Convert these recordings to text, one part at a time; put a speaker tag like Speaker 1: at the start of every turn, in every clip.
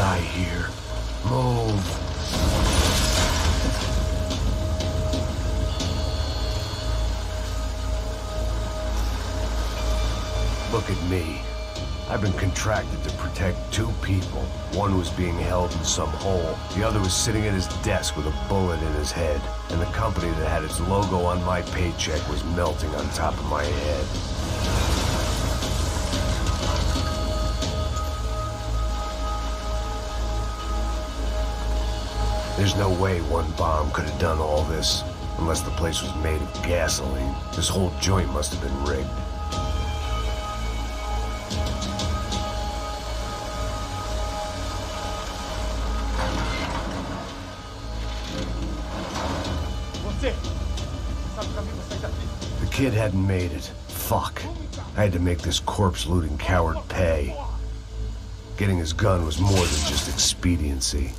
Speaker 1: die here. Move. Look at me. I've been contracted to protect two people. One was being held in some hole. The other was sitting at his desk with a bullet in his head. And the company that had its logo on my paycheck was melting on top of my head. There's no way one bomb could have done all this, unless the place was made of gasoline. This whole joint must have been rigged. The kid hadn't made it. Fuck. I had to make this corpse-looting coward pay. Getting his gun was more than just expediency.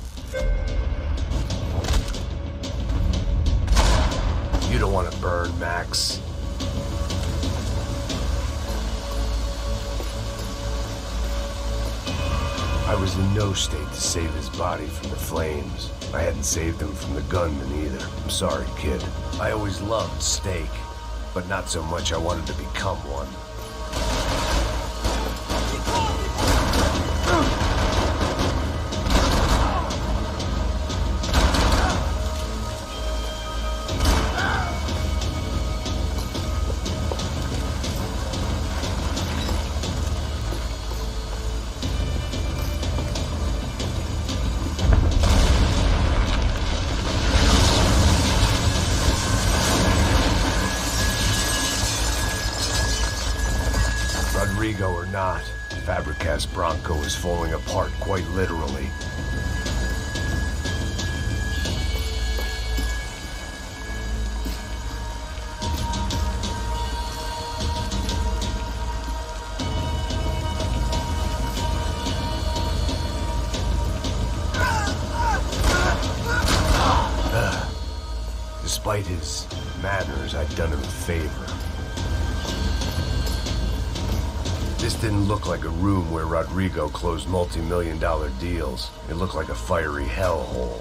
Speaker 1: You don't want to burn, Max. I was in no state to save his body from the flames. I hadn't saved him from the gunman either. I'm sorry, kid. I always loved steak, but not so much I wanted to become one. Rodrigo or not, Fabricast Bronco is falling apart quite literally. Despite his manners, I'd done him a favor. This didn't look like a room where Rodrigo closed multi-million-dollar deals. It looked like a fiery hellhole.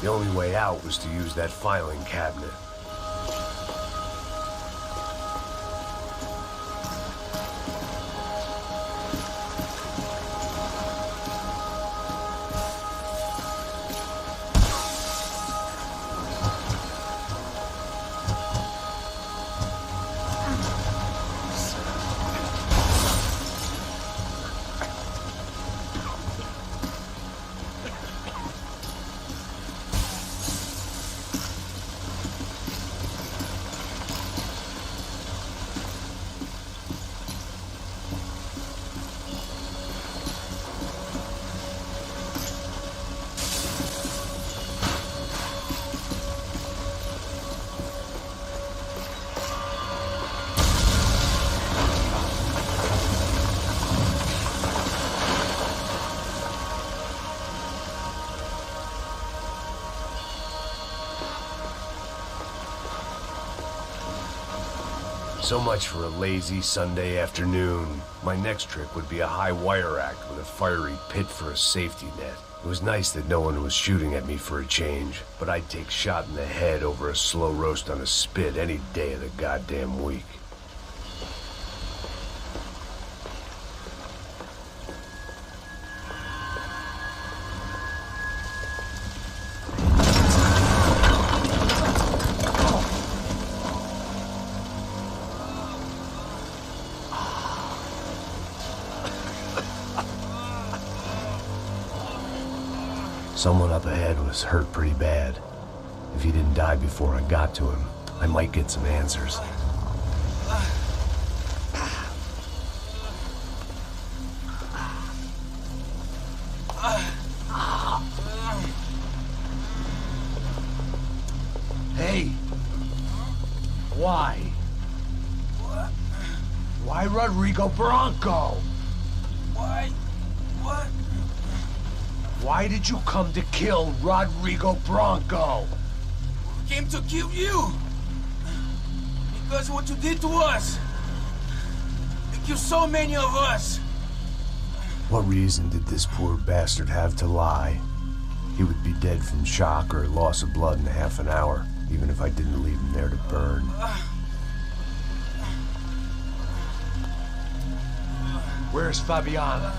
Speaker 1: The only way out was to use that filing cabinet. So much for a lazy Sunday afternoon. My next trick would be a high wire act with a fiery pit for a safety net. It was nice that no one was shooting at me for a change, but I'd take shot in the head over a slow roast on a spit any day of the goddamn week. Someone up ahead was hurt pretty bad. If he didn't die before I got to him, I might get some answers. Hey! Why? Why Rodrigo Bronco?
Speaker 2: Why? What?
Speaker 1: Why did you come to kill Rodrigo Bronco?
Speaker 2: Came to kill you! Because of what you did to us! You killed so many of us!
Speaker 1: What reason did this poor bastard have to lie? He would be dead from shock or loss of blood in half an hour, even if I didn't leave him there to burn. Where's Fabiana?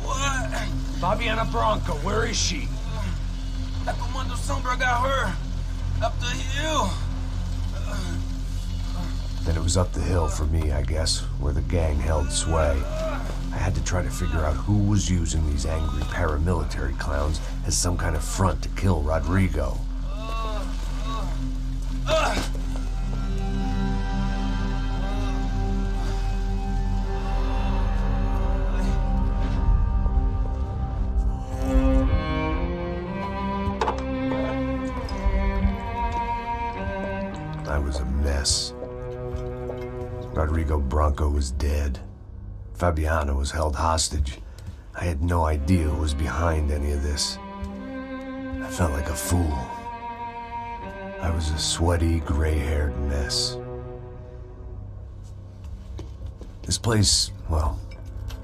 Speaker 2: What?
Speaker 1: Fabiana Bronco, where is she?
Speaker 2: That Comando Sombra got her! Up the hill!
Speaker 1: Then it was up the hill for me, I guess, where the gang held sway. I had to try to figure out who was using these angry paramilitary clowns as some kind of front to kill Rodrigo. I was a mess. Rodrigo Bronco was dead. Fabiana was held hostage. I had no idea who was behind any of this. I felt like a fool. I was a sweaty, gray-haired mess. This place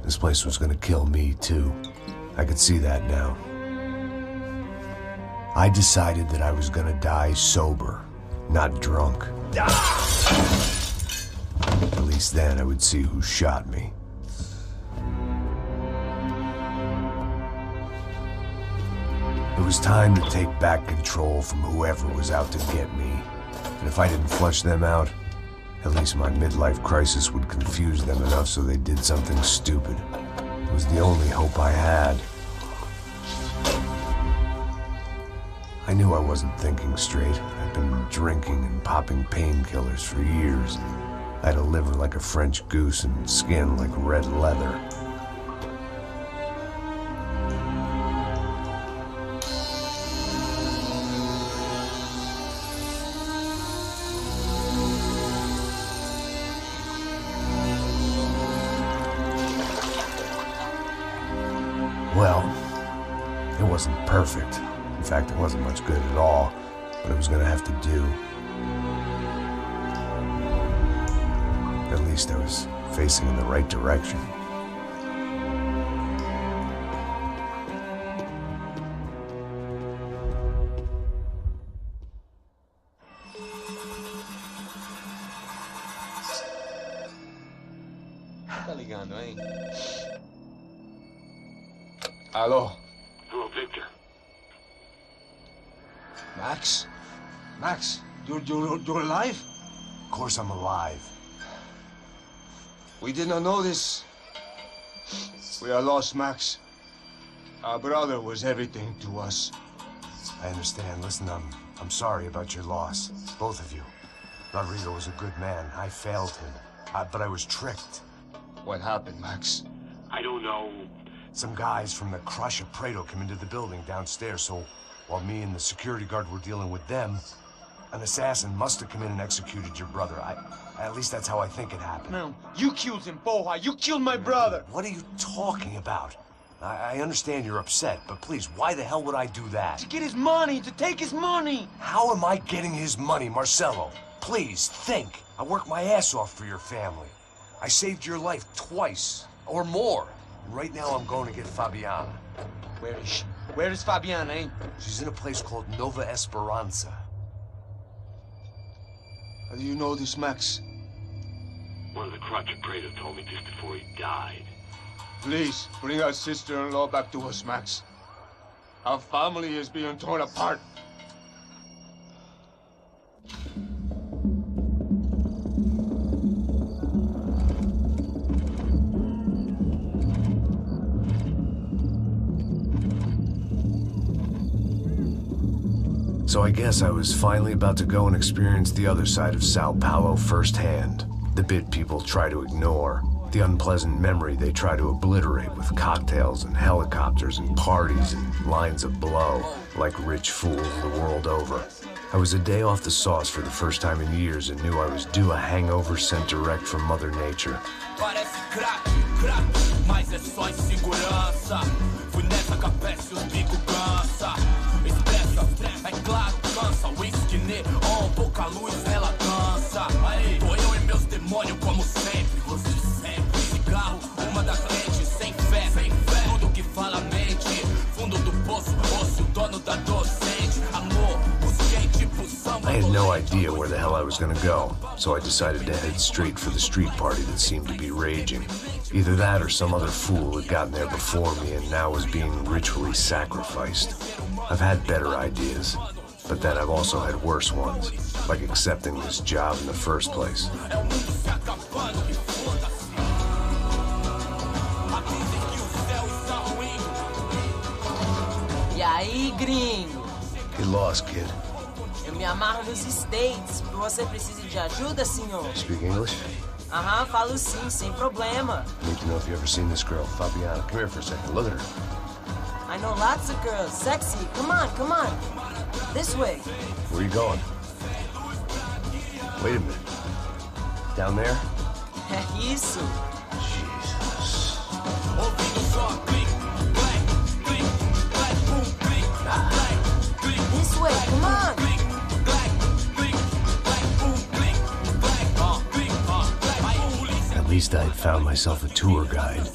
Speaker 1: was gonna kill me too. I could see that now. I decided that I was gonna die sober, not drunk. At least then I would see who shot me. It was time to take back control from whoever was out to get me. And if I didn't flush them out, at least my midlife crisis would confuse them enough so they did something stupid. It was the only hope I had. I knew I wasn't thinking straight. I'd been drinking and popping painkillers for years. I had a liver like a French goose and skin like red leather. Well, it wasn't perfect. In fact, it wasn't much good at all, but it was gonna have to do. At least I was facing in the right direction.
Speaker 3: Tá ligando, hein?
Speaker 4: Alô?
Speaker 5: Hello, Victor.
Speaker 4: Max? Max, you're alive?
Speaker 1: Of course I'm alive.
Speaker 4: We did not know this. We are lost, Max. Our brother was everything to us.
Speaker 1: I understand. Listen, I'm sorry about your loss. Both of you. Rodrigo was a good man. I failed him. But I was tricked.
Speaker 4: What happened, Max?
Speaker 5: I don't know.
Speaker 1: Some guys from the Crush of Prado came into the building downstairs, so while me and the security guard were dealing with them, an assassin must have come in and executed your brother. At least that's how I think it happened.
Speaker 3: No, you killed him, Porra. You killed my brother.
Speaker 1: What are you talking about? I understand you're upset, but please, why the hell would I do that?
Speaker 3: To get his money, to take his money.
Speaker 1: How am I getting his money, Marcelo? Please, think. I worked my ass off for your family. I saved your life twice, or more. Right now, I'm going to get Fabiana.
Speaker 3: Where is she? Where is Fabiana, eh?
Speaker 1: She's in a place called Nova Esperanza.
Speaker 4: How do you know this, Max?
Speaker 5: One of the Crotch of Prado told me just before he died.
Speaker 4: Please, bring our sister-in-law back to us, Max. Our family is being torn apart.
Speaker 1: So I guess I was finally about to go and experience the other side of Sao Paulo firsthand. The bit people try to ignore. The unpleasant memory they try to obliterate with cocktails and helicopters and parties and lines of blow, like rich fools the world over. I was a day off the sauce for the first time in years and knew I was due a hangover sent direct from Mother Nature.
Speaker 6: Parece craque, mas é só insegurança. Fui nessa capeste, os bico cansa. Expressa, é claro, cansa. Whisky neon, pouca luz, ela dança. Aí, tô eu e meus demônios como sempre. Você sempre, cigarro, uma da frente, sem fé. Tudo que fala mente. Fundo do poço, osso, dono da docente. Amor, busquei tipo samba.
Speaker 1: I had no idea where the hell I was gonna go, so I decided to head straight for the street party that seemed to be raging. Either that or some other fool had gotten there before me and now was being ritually sacrificed. I've had better ideas, but then I've also had worse ones, like accepting this job in the first place.
Speaker 7: E aí, gringo?
Speaker 1: Get lost, kid.
Speaker 7: Eu me amarro nos States. Você precisa de ajuda, senhor?
Speaker 1: Speak English?
Speaker 7: Aham, falo sim, sem problema.
Speaker 1: Need to know if you ever seen this girl, Fabiana. Come here for a second. Look at her.
Speaker 7: I know lots of girls. Sexy. Come on, come on. This way.
Speaker 1: Where you going? Wait a minute. Down there?
Speaker 7: É isso.
Speaker 1: Jesus.
Speaker 7: This way, come on.
Speaker 1: At least I had found myself a tour guide.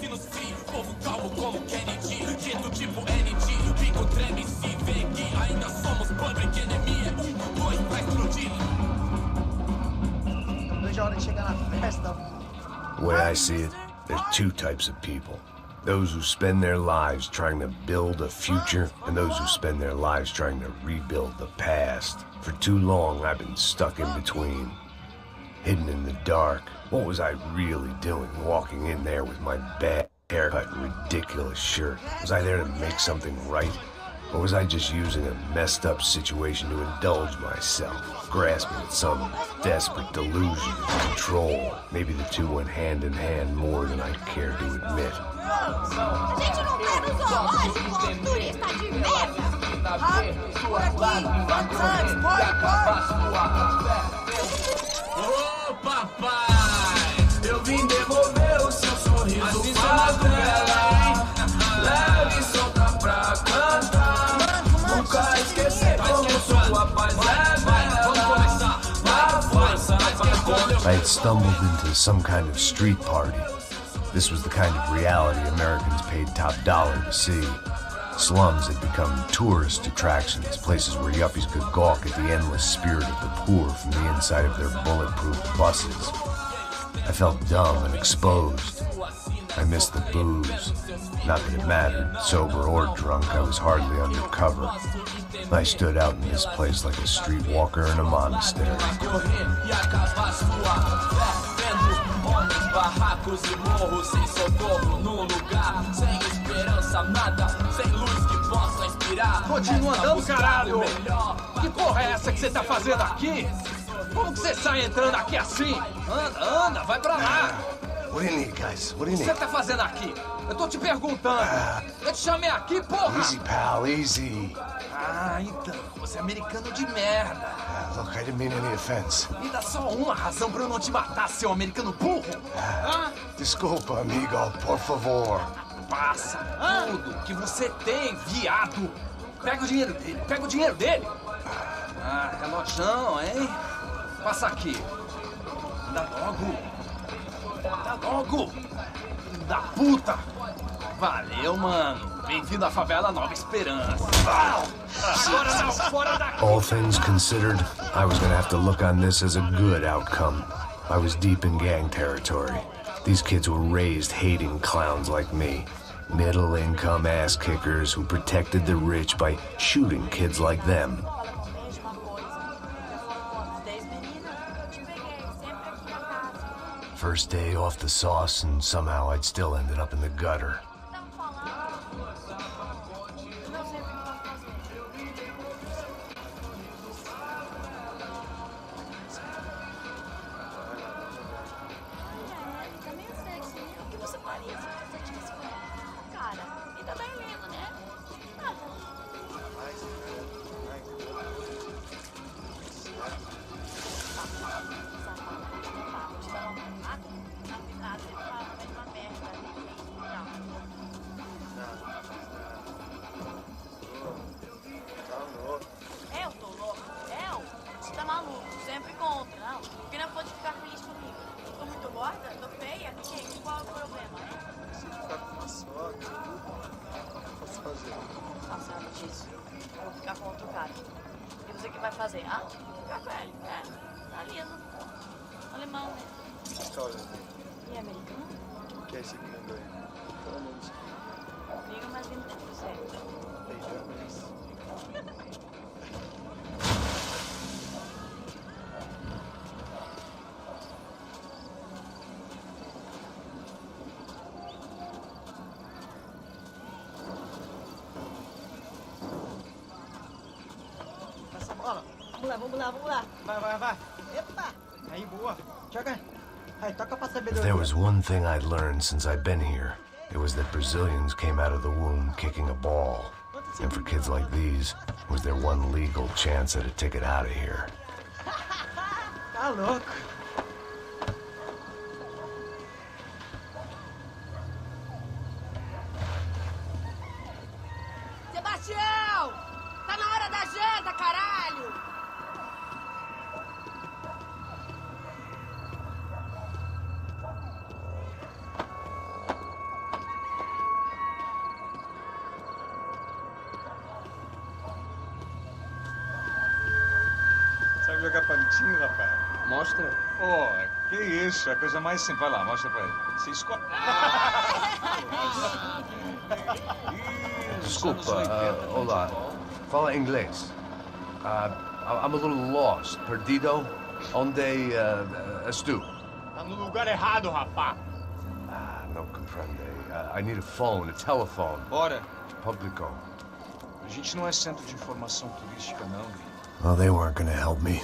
Speaker 1: The way I see it, there's two types of people. Those who spend their lives trying to build a future, and those who spend their lives trying to rebuild the past. For too long, I've been stuck in between. Hidden in the dark. What was I really doing walking in there with my bad haircut and ridiculous shirt? Was I there to make something right? Or was I just using a messed up situation to indulge myself, grasping at some desperate delusion of control? Maybe the two went hand in hand more than I cared to admit.
Speaker 8: A gente não tá no zoológico, turista de merda!
Speaker 7: Por aqui. One time, party, party.
Speaker 6: Ô papai, eu vim devolver o seu sorriso favela. Leve e solta pra cantar. Nunca esquecer como sua paz é bela. Na força,
Speaker 1: I had stumbled into some kind of street party. This was the kind of reality Americans paid top dollar to see. Slums had become tourist attractions, places where yuppies could gawk at the endless spirit of the poor from the inside of their bulletproof buses. I felt dumb and exposed. I missed the booze. Not that it mattered, sober or drunk, I was hardly undercover. I stood out in this place like a streetwalker in a monastery.
Speaker 6: barracos e morros sem socorro num lugar sem esperança, nada, sem luz que possa inspirar.
Speaker 2: Continua andando, caralho! Que porra é essa que você tá fazendo aqui? Como que você sai entrando aqui assim? Anda, anda, vai pra lá!
Speaker 1: What do you need, guys? What do you
Speaker 2: O que
Speaker 1: need?
Speaker 2: você tá fazendo aqui? Eu tô te perguntando. Eu te chamei aqui, porra!
Speaker 1: Easy, pal, easy.
Speaker 2: Ah, então, você é americano de merda.
Speaker 1: Look, I didn't mean any offense.
Speaker 2: Me dá só uma razão pra eu não te matar, seu americano burro. Hã?
Speaker 1: Desculpa, amigo, por favor.
Speaker 2: Passa tudo que você tem, viado. Pega o dinheiro dele, pega o dinheiro dele. Ah, relojão, hein? Passa aqui. Dá logo. Dá logo. Filho da puta. Valeu, mano. Bem-vindo à favela Nova Esperança. Agora não, fora daqui.
Speaker 1: All things considered, I was gonna have to look on this as a good outcome. I was deep in gang territory. These kids were raised hating clowns like me. Middle-income ass-kickers who protected the rich by shooting kids like them. First day off the sauce, and somehow I'd still ended up in the gutter.
Speaker 9: fazer? Ah, tá lindo. Alemão, né? E americano?
Speaker 4: Que é esse gringo aí?
Speaker 9: Liga mais lindo que você.
Speaker 10: Passa a bola. Vamos lá. Vai. Epa! Aí, boa. Joga. Aí, toca pra
Speaker 1: If
Speaker 10: sabedoria.
Speaker 1: there was one thing I'd learned since I've been here, it was that Brazilians came out of the womb kicking a ball. And for kids like these, was their one legal chance at a ticket out of here.
Speaker 10: Tá louco.
Speaker 8: Sebastião! Tá na hora da janta, caralho!
Speaker 11: Sabe jogar palitinho, rapaz?
Speaker 2: Mostra.
Speaker 11: Pô, que isso, é a coisa mais simples. Vai lá, mostra pra ele. Você escolhe.
Speaker 1: Desculpa, olá. Fala inglês. I'm a little lost. Perdido? Onde estou?
Speaker 3: Tá no lugar errado, rapá.
Speaker 1: Não compreende. I need a phone, a telephone.
Speaker 11: Bora.
Speaker 1: Publico.
Speaker 11: A gente não é centro de informação turística, não.
Speaker 1: Well, they weren't gonna help me.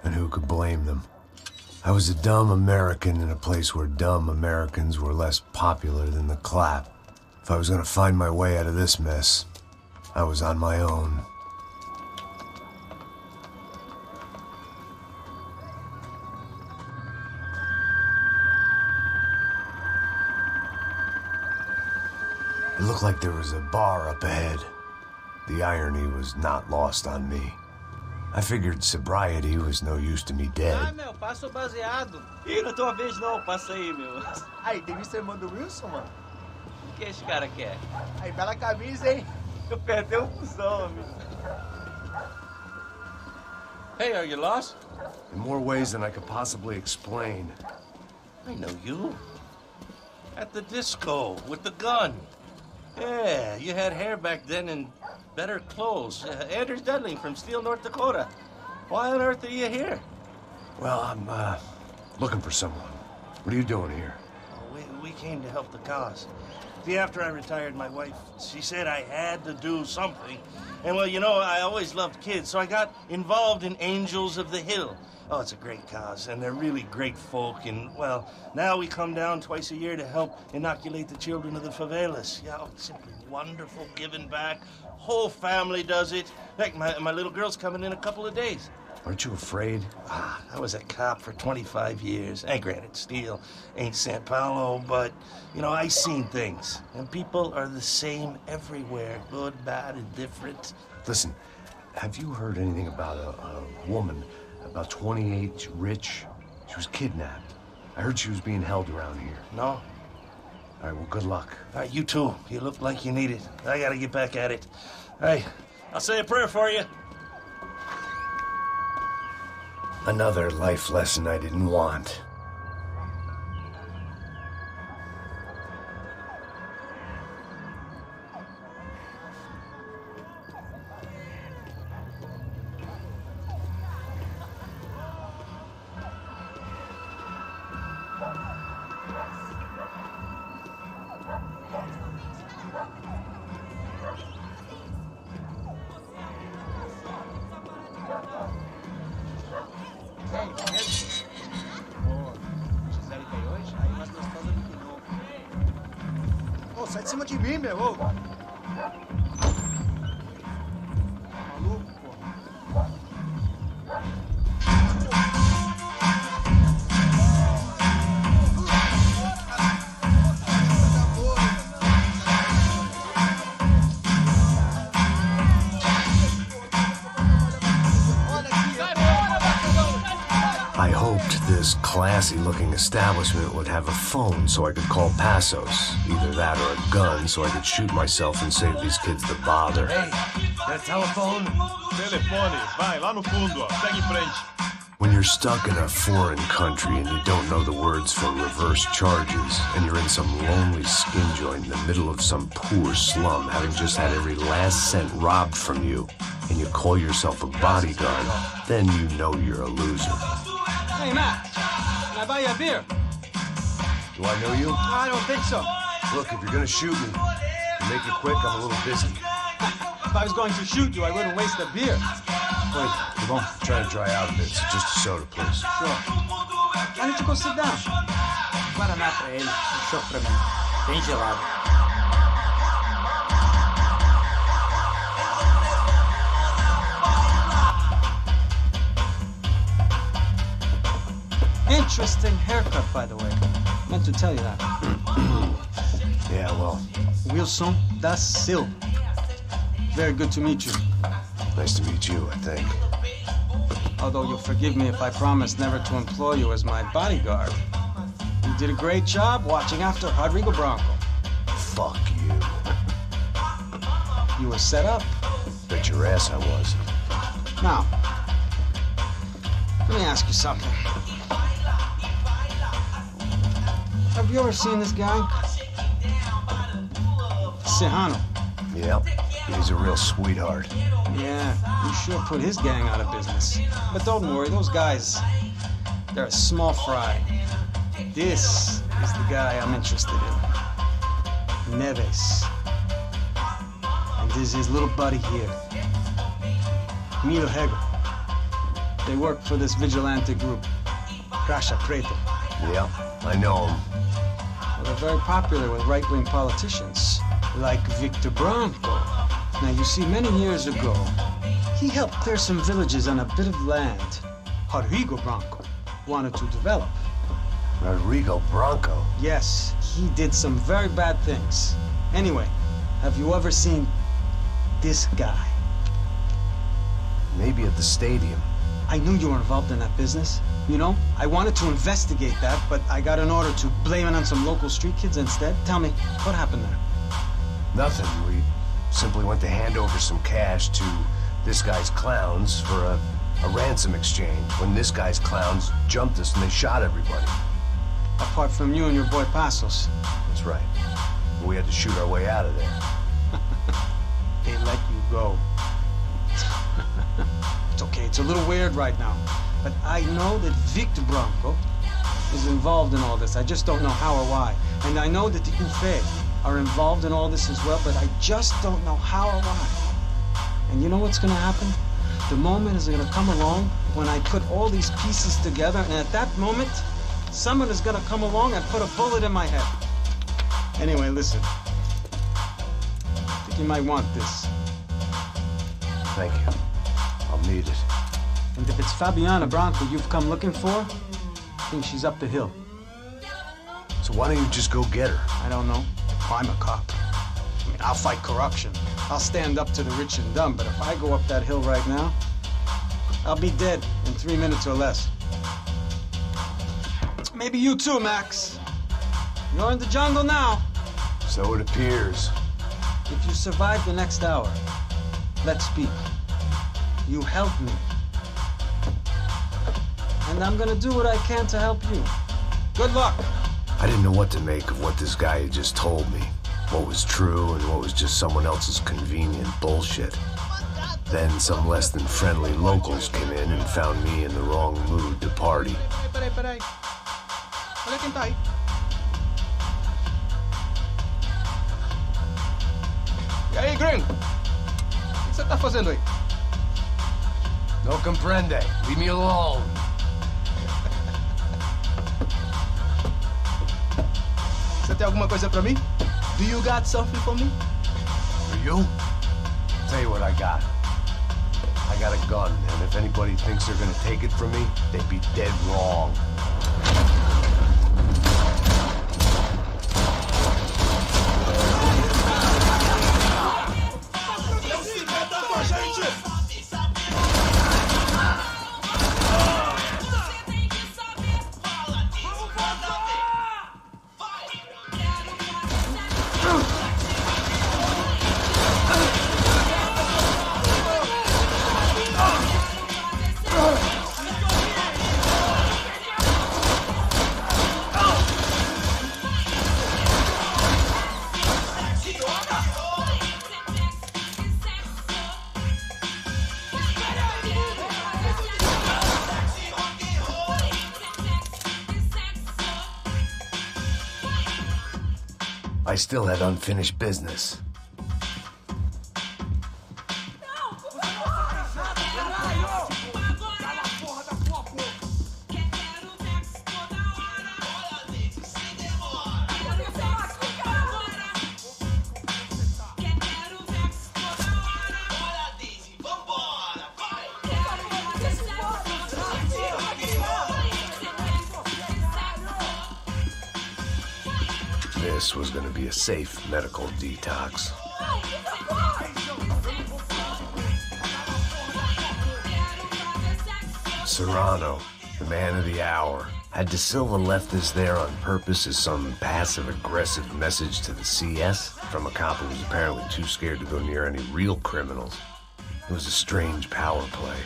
Speaker 1: And who could blame them? I was a dumb American in a place where dumb Americans were less popular than the clap. If I was gonna find my way out of this mess, I was on my own. It looked like there was a bar up ahead. The irony was not lost on me. I figured sobriety was no use to me
Speaker 10: Ah,
Speaker 1: dead.
Speaker 10: meu, passa o baseado.
Speaker 2: Ih, não é tua vez não, passa aí, meu.
Speaker 10: Aí, tem visto a irmã do Wilson, mano?
Speaker 2: O que esse cara quer?
Speaker 10: Aí, bela camisa, hein?
Speaker 2: Eu perdi o fusão, amigo.
Speaker 5: Hey, are you lost?
Speaker 1: In more ways than I could possibly explain.
Speaker 5: I know you. At the disco, with the gun. Yeah, you had hair back then and better clothes. Anders Dudley from Steele, North Dakota. Why on earth are you here?
Speaker 1: Well, I'm, looking for someone. What are you doing here?
Speaker 5: We came to help the cause. See, after I retired, my wife, she said I had to do something. And, well, you know, I always loved kids, so I got involved in Angels of the Hill. Oh, it's a great cause, and they're really great folk. And, well, now we come down twice a year to help inoculate the children of the favelas. Yeah, oh, it's simply wonderful, giving back. Whole family does it. In fact, my little girl's coming in a couple of days.
Speaker 1: Aren't you afraid?
Speaker 5: I was a cop for 25 years. And granted, Steele ain't San Paulo, but, you know, I seen things. And people are the same everywhere, good, bad, indifferent.
Speaker 1: Listen, have you heard anything about a woman, about 28, rich? She was kidnapped. I heard she was being held around here.
Speaker 5: No?
Speaker 1: All right, well, good luck.
Speaker 5: All right, you too. You look like you need it. I gotta get back at it. Hey, I'll say a prayer for you.
Speaker 1: Another life lesson I didn't want.
Speaker 10: Ô, sai de cima de mim, meu. Ô. Maluco, pô.
Speaker 1: I hoped this classy-looking establishment would have a phone so I could call Passos. Either that or a gun so I could shoot myself and save these kids the bother.
Speaker 2: Hey, got a telephone?
Speaker 3: Telefone, vai, lá no fundo, ó. Segue em frente.
Speaker 1: When you're stuck in a foreign country and you don't know the words for reverse charges, and you're in some lonely skin joint in the middle of some poor slum, having just had every last cent robbed from you, and you call yourself a bodyguard, then you know you're a loser.
Speaker 10: Hey, Matt. Can I buy you a beer?
Speaker 1: Do I know you?
Speaker 10: I don't think so.
Speaker 1: Look, if you're gonna shoot me, make it quick, I'm a little busy.
Speaker 10: If I was going to shoot you, I wouldn't waste a beer.
Speaker 1: Wait, come on. Try to dry out a bit, so just a soda, please.
Speaker 10: Sure. Why don't you go sit down?
Speaker 12: Guaraná pra ele, um choque pra mim. Bem gelado.
Speaker 10: Interesting haircut, by the way. Meant to tell you that.
Speaker 1: Yeah, well,
Speaker 10: Wilson da Silva. Very good to meet you.
Speaker 1: nice to meet you, I think.
Speaker 10: Although you'll forgive me if I promise never to employ you as my bodyguard. You did a great job watching after Rodrigo Branco.
Speaker 1: Fuck you.
Speaker 10: You were set up.
Speaker 1: Bet your ass I was.
Speaker 10: Now, let me ask you something. Have you ever seen this guy? Serrano.
Speaker 1: Yep, he's a real sweetheart.
Speaker 10: Yeah, you sure put his gang out of business. But don't worry, those guys, they're a small fry. This is the guy I'm interested in. Neves. And this is his little buddy here. Milo Hegel. They work for this vigilante group, Crasha Preto.
Speaker 1: Yeah, I know him.
Speaker 10: Well, they're very popular with right-wing politicians, like Victor Branco. Now, you see, many years ago, he helped clear some villages on a bit of land Rodrigo Branco wanted to develop.
Speaker 1: Rodrigo Branco?
Speaker 10: Yes, he did some very bad things. Anyway, have you ever seen this guy?
Speaker 1: Maybe at the stadium.
Speaker 10: I knew you were involved in that business. You know, I wanted to investigate that, but I got an order to blame it on some local street kids instead. Tell me, what happened there?
Speaker 1: Nothing. We simply went to hand over some cash to this guy's clowns for a ransom exchange when this guy's clowns jumped us and they shot everybody.
Speaker 10: Apart from you and your boy Passos.
Speaker 1: That's right. We had to shoot our way out of there.
Speaker 10: They let you go. It's okay, it's a little weird right now. But I know that Victor Branco is involved in all this. I just don't know how or why. And I know that the UFE are involved in all this as well, but I just don't know how or why. And you know what's gonna happen? The moment is gonna come along when I put all these pieces together, and at that moment, someone is gonna come along and put a bullet in my head. Anyway, listen. I think you might want this.
Speaker 1: Thank you. I'll need it.
Speaker 10: And if it's Fabiana Branco you've come looking for, I think she's up the hill.
Speaker 1: So why don't you just go get her?
Speaker 10: I don't know. I'm a cop. I mean, I'll fight corruption. I'll stand up to the rich and dumb, but if I go up that hill right now, I'll be dead in 3 minutes or less. Maybe you too, Max. You're in the jungle now.
Speaker 1: So it appears.
Speaker 10: If you survive the next hour, let's speak. You help me. And I'm gonna do what I can to help you. Good luck.
Speaker 1: I didn't know what to make of what this guy had just told me. What was true and what was just someone else's convenient bullshit. Then some less than friendly locals came in and found me in the wrong mood to party.
Speaker 10: Peraí. Olha quem tá aí.
Speaker 2: E aí, gringo? O que você tá fazendo aí?
Speaker 1: No comprende. Leave me alone.
Speaker 2: Você tem alguma coisa pra mim? Do you got something for me?
Speaker 1: For you? Tell you what I got. I got a gun, and if anybody thinks they're gonna take it from me, they'd be dead wrong. I still had unfinished business. This was going to be a safe medical detox. Serrano, the man of the hour. Had De Silva left this there on purpose as some passive-aggressive message to the CS from a cop who was apparently too scared to go near any real criminals? It was a strange power play.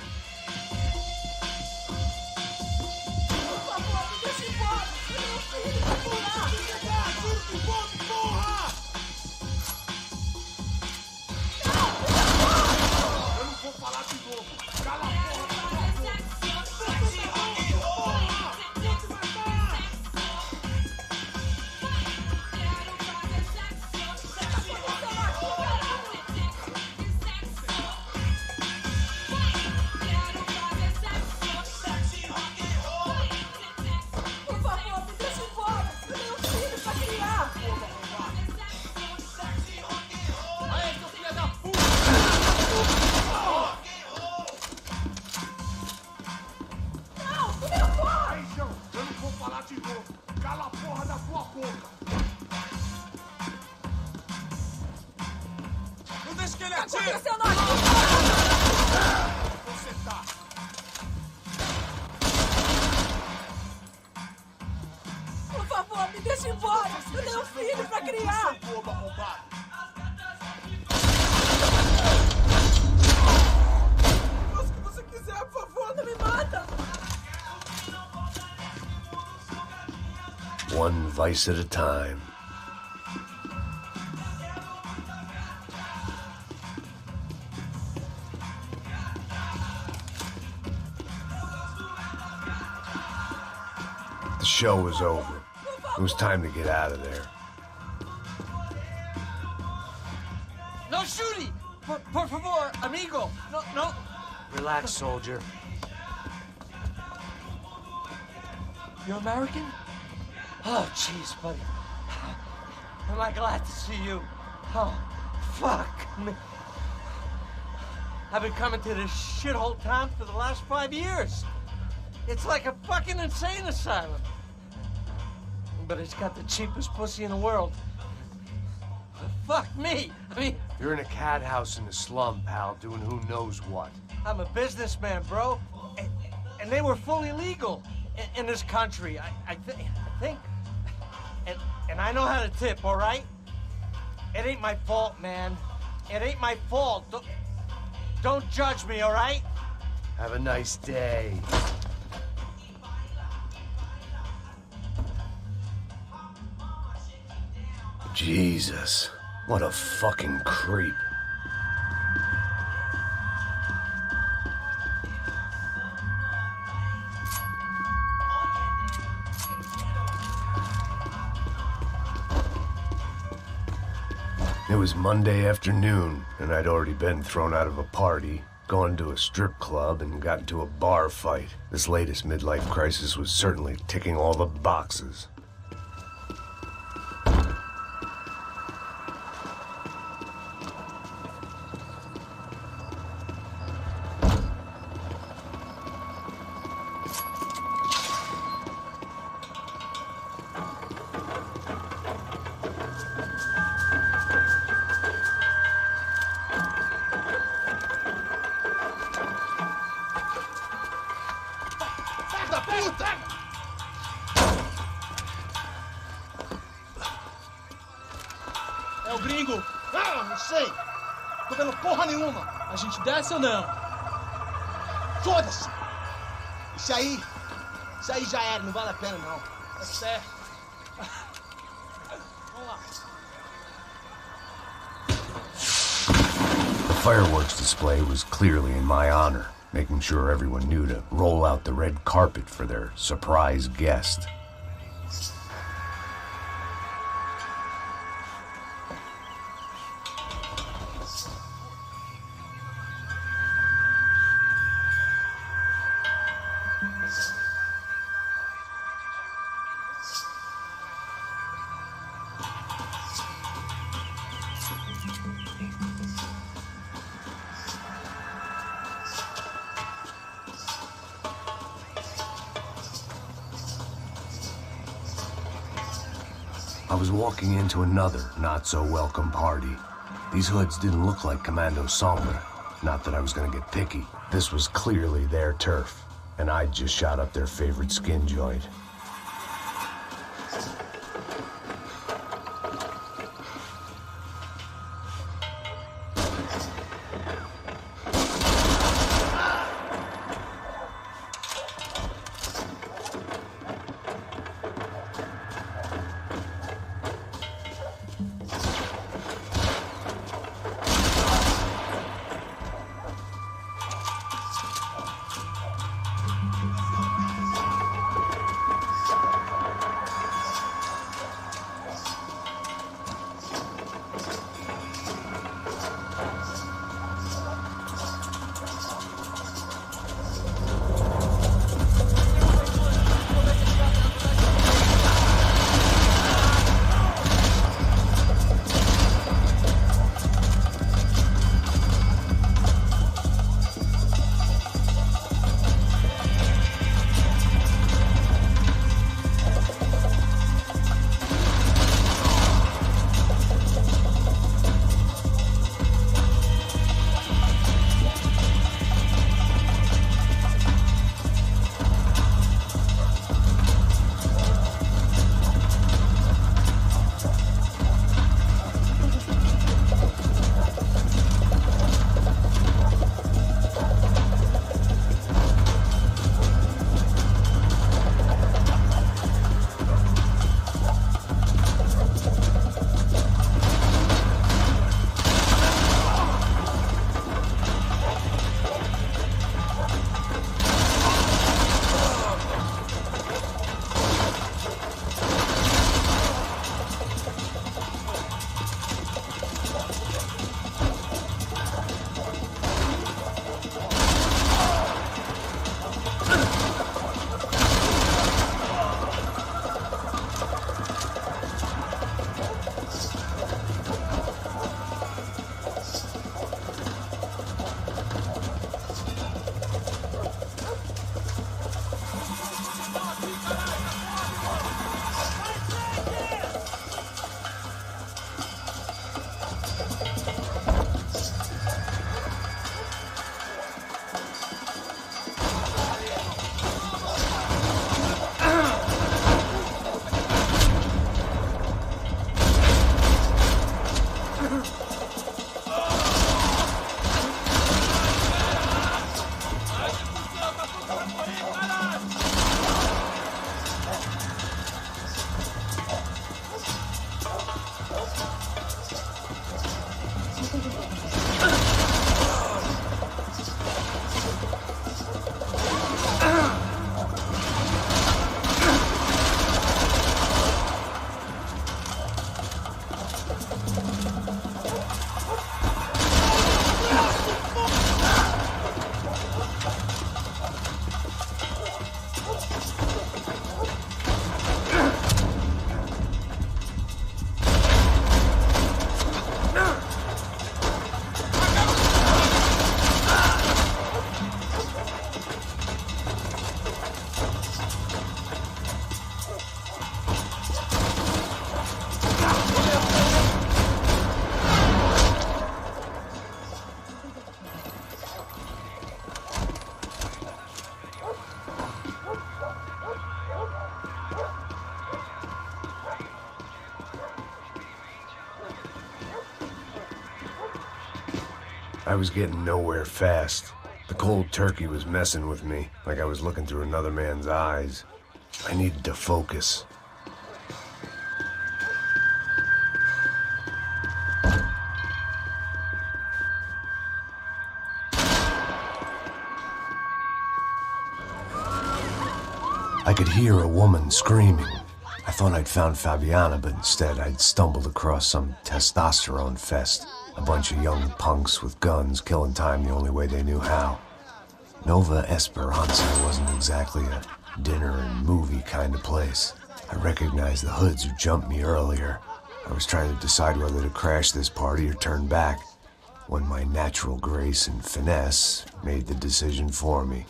Speaker 7: Por favor, me deixa embora. Eu tenho um filho pra criar. Faz o que você quiser, por favor, não me mata.
Speaker 1: One vice at a time. The show was over. It was time to get out of there.
Speaker 13: No shooting! Por favor, amigo. No.
Speaker 5: Relax, soldier.
Speaker 13: You're American? Oh, jeez, buddy. Am I glad to see you? Oh, fuck me. I've been coming to this shithole town for the last 5 years. It's like a fucking insane asylum. But it's got the cheapest pussy in the world. Fuck me. I mean...
Speaker 1: You're in a cat house in the slum, pal, doing who knows what.
Speaker 13: I'm a businessman, bro. And they were fully legal in this country, I think. And I know how to tip, all right? It ain't my fault, man. It ain't my fault. Don't judge me, all right?
Speaker 1: Have a nice day. Jesus, what a fucking creep. It was Monday afternoon, and I'd already been thrown out of a party, gone to a strip club, and got into a bar fight. This latest midlife crisis was certainly ticking all the boxes.
Speaker 12: É o gringo. Ah, não sei. Tô vendo porra nenhuma. A gente desce ou não? Foda-se. Isso aí já era, não vale a pena não. É certo. Vamos lá.
Speaker 1: The fireworks display was clearly in my honor, making sure everyone knew to roll out the red carpet for their surprise guest. I was walking into another not-so-welcome party. These hoods didn't look like Commando Sombra. Not that I was gonna get picky. This was clearly their turf, and I'd just shot up their favorite skin joint. I was getting nowhere fast. The cold turkey was messing with me, like I was looking through another man's eyes. I needed to focus. I could hear a woman screaming. I thought I'd found Fabiana, but instead I'd stumbled across some testosterone fest. A bunch of young punks with guns killing time the only way they knew how. Nova Esperanza wasn't exactly a dinner and movie kind of place. I recognized the hoods who jumped me earlier. I was trying to decide whether to crash this party or turn back, when my natural grace and finesse made the decision for me.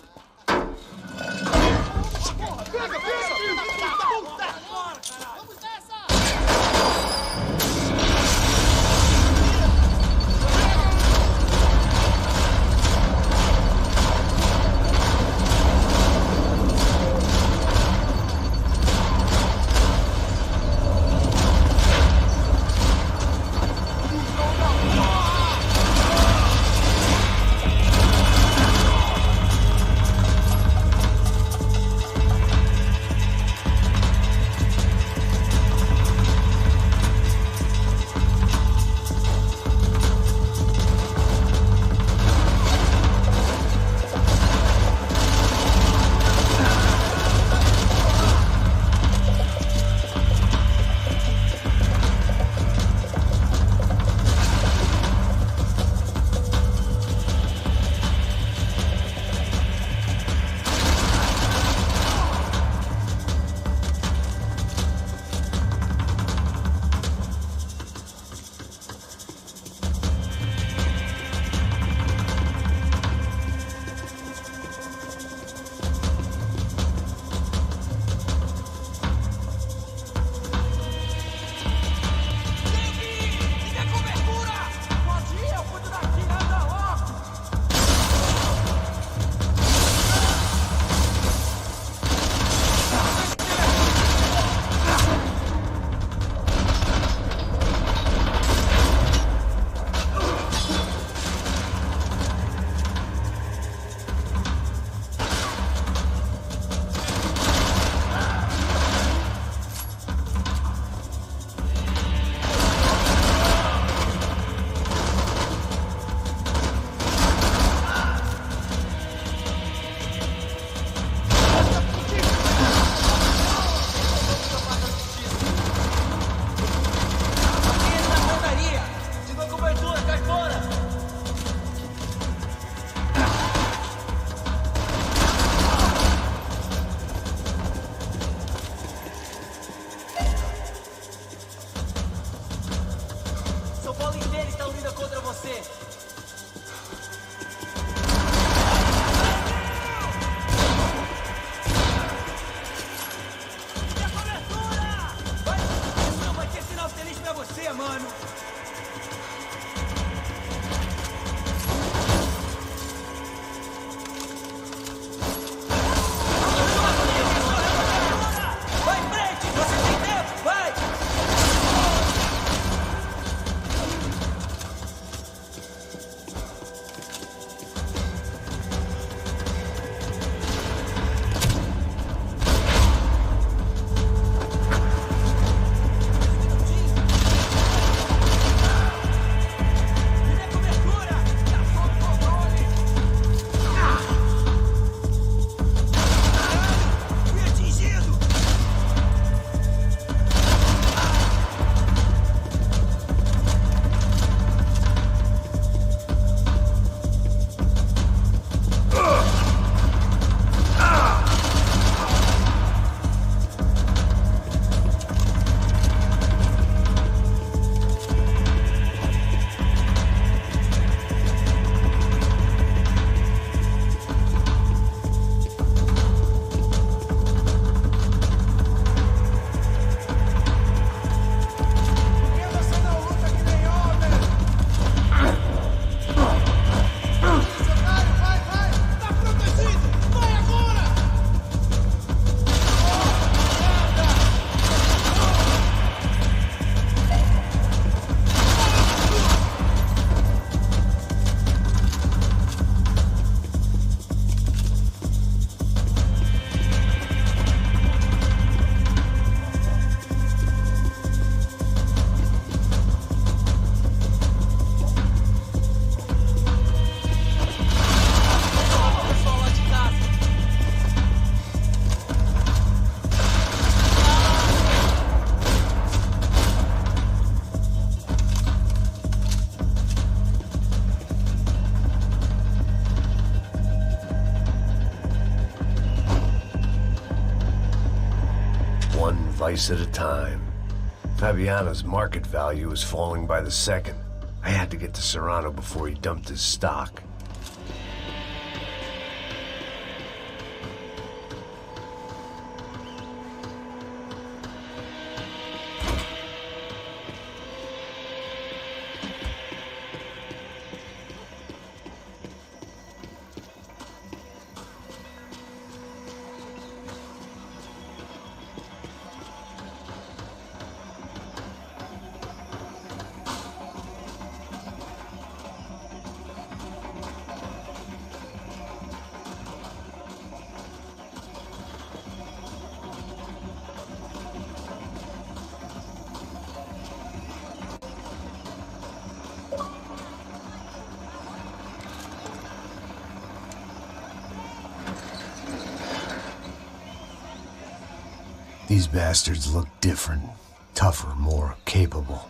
Speaker 1: vice at a time. Fabiano's market value was falling by the second. I had to get to Serrano before he dumped his stock. These bastards looked different, tougher, more capable.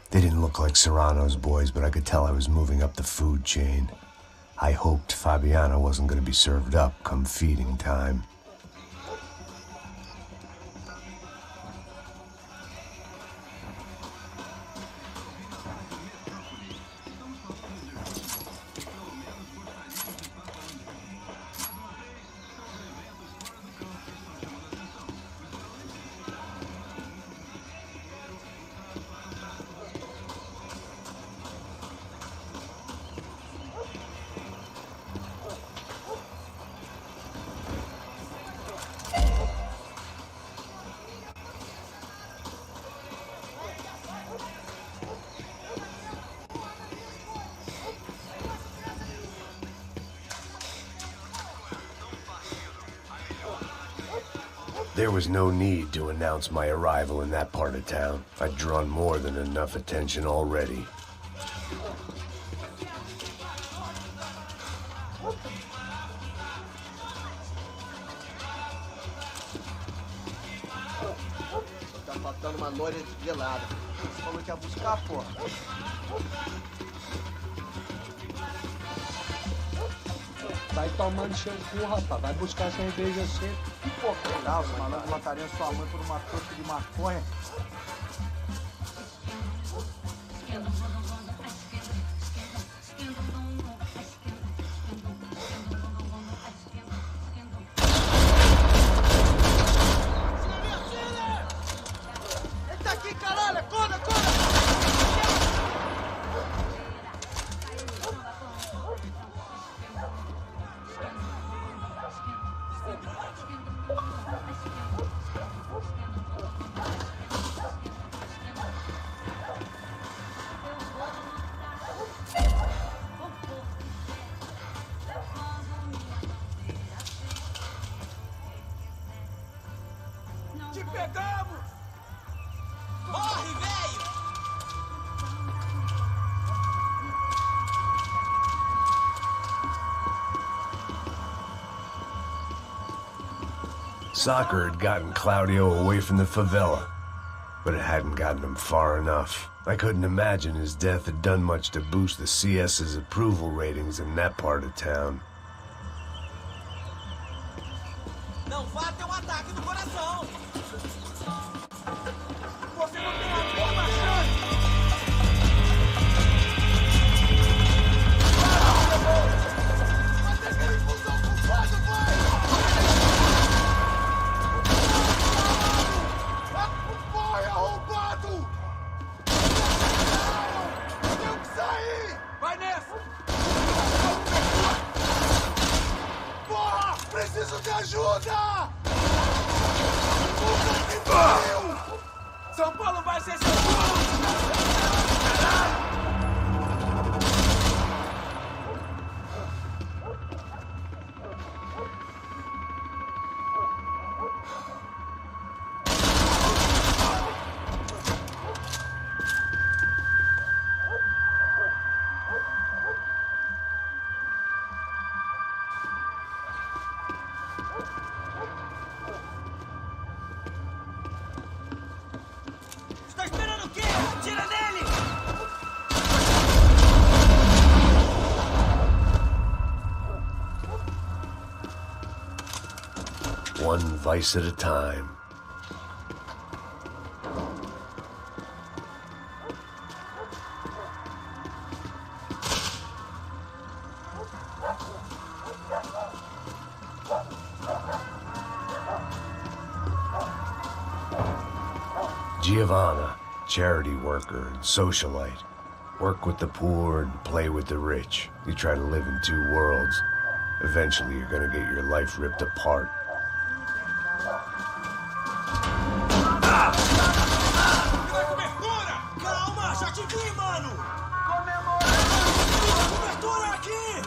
Speaker 1: They didn't look like Serrano's boys, but I could tell I was moving up the food chain. I hoped Fabiano wasn't going to be served up come feeding time. There was no need to announce my arrival in that part of town. I'd drawn more than enough attention already.
Speaker 13: Tá faltando uma loira desvelada. Você falou que ia buscar, porra.
Speaker 10: Vai tomando seu cu, rapaz. Vai buscar cerveja cedo.
Speaker 13: Pô, legal, os malandros matariam sua mãe por uma trouxa de maconha. Ele tá aqui, caralho! Acorda, acorda! Te pegamos! Morre, velho!
Speaker 1: Soccer had gotten Claudio away from the favela, but it hadn't gotten him far enough. I couldn't imagine his death had done much to boost the CS's approval ratings in that part of town.
Speaker 6: Não vá ter um ataque do coração! Você não tem a mínima chance!
Speaker 12: Vai ter aquela infusão com foda, vai! Corre, arrombado! Tem que sair!
Speaker 6: Vai nessa!
Speaker 12: Porra! Preciso de ajuda! Puta que pariu!
Speaker 6: São Paulo vai ser seguro! Está esperando o quê? Atira nele!
Speaker 1: One vice at a time. Giovanna, charity worker and socialite. Work with the poor and play with the rich. You try to live in two worlds. Eventually, you're gonna get your life ripped apart.
Speaker 12: Calma, já te vi, mano! Cobertura aqui!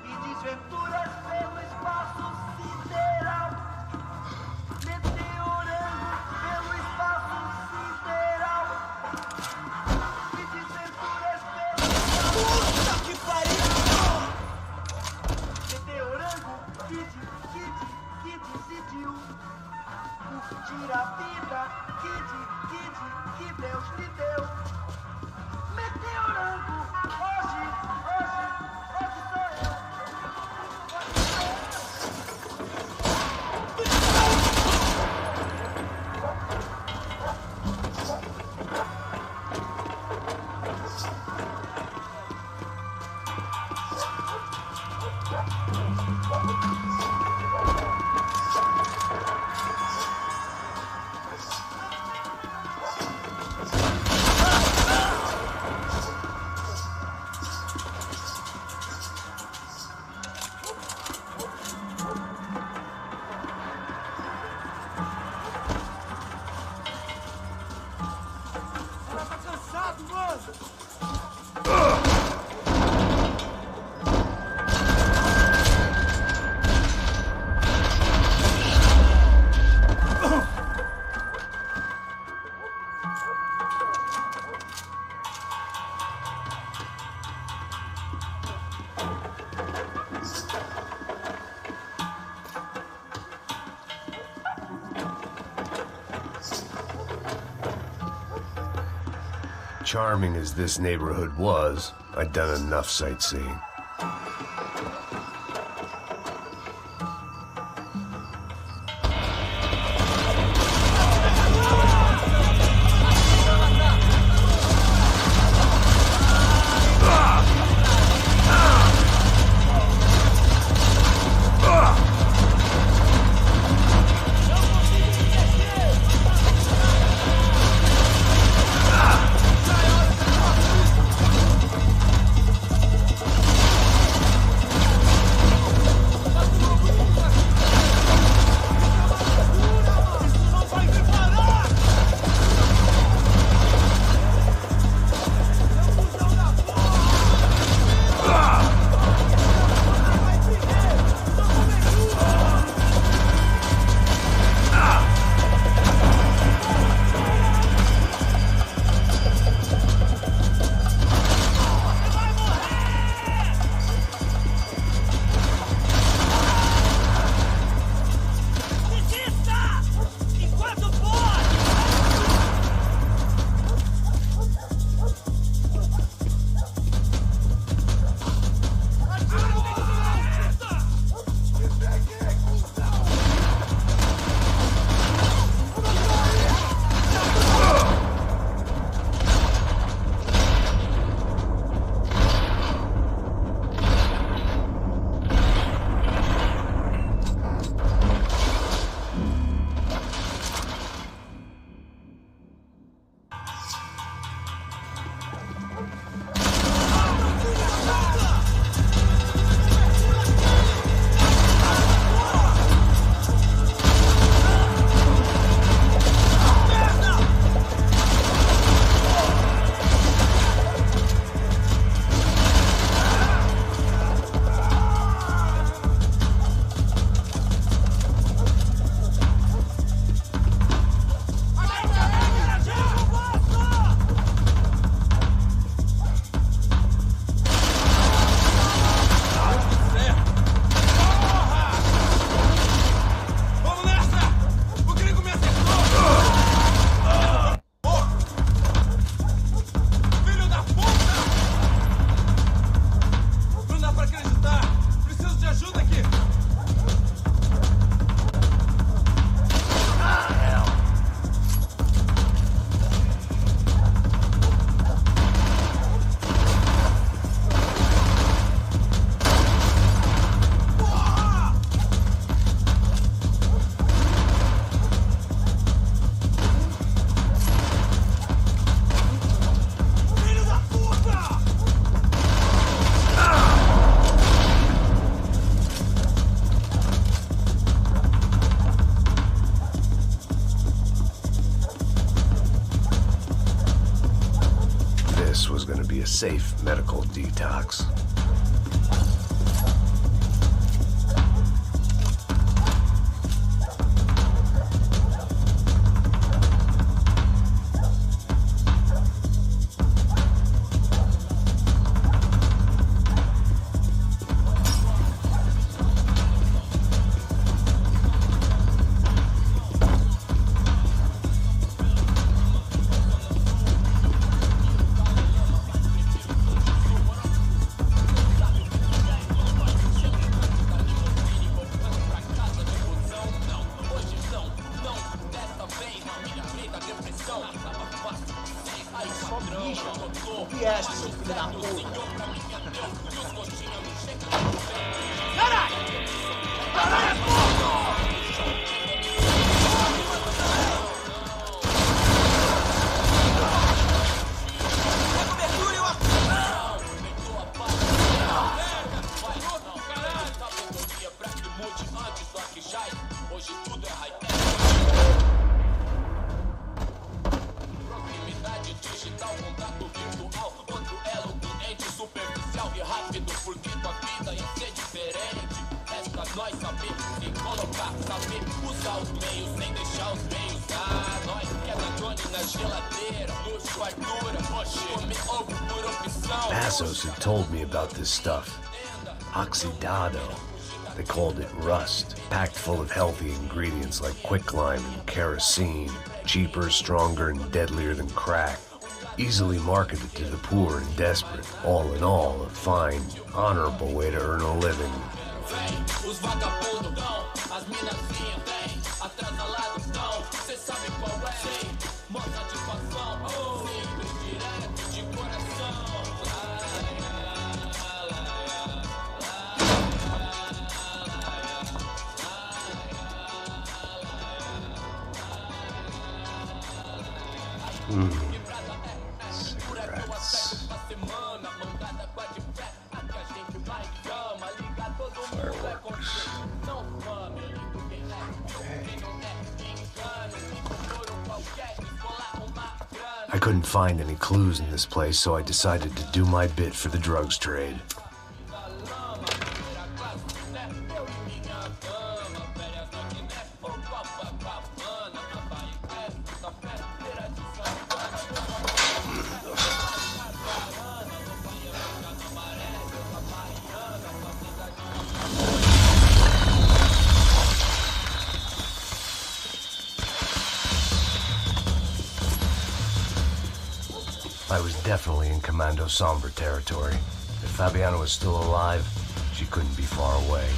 Speaker 6: E desventuras pelo espaço sideral. Meteorando pelo espaço sideral. E desventuras pelo espaço.
Speaker 12: Puta que pariu!
Speaker 6: Meteorando, que decidiu curtir a vida. Que Deus lhe deu. Meteorando, hoje sou eu.
Speaker 1: Charming as this neighborhood was, I'd done enough sightseeing. this was going to be a safe medical detox. Passos had told me about this stuff. Oxidado. They called it rust, packed full of healthy ingredients like quicklime and kerosene, cheaper, stronger, and deadlier than crack. Easily marketed to the poor and desperate. All in all, a fine, honorable way to earn a living. Cigarettes. Fireworks. I couldn't find any clues in this place, so I decided to do my bit for the drugs trade. I was definitely in Commando Sombra territory. If Fabiana was still alive, she couldn't be far away.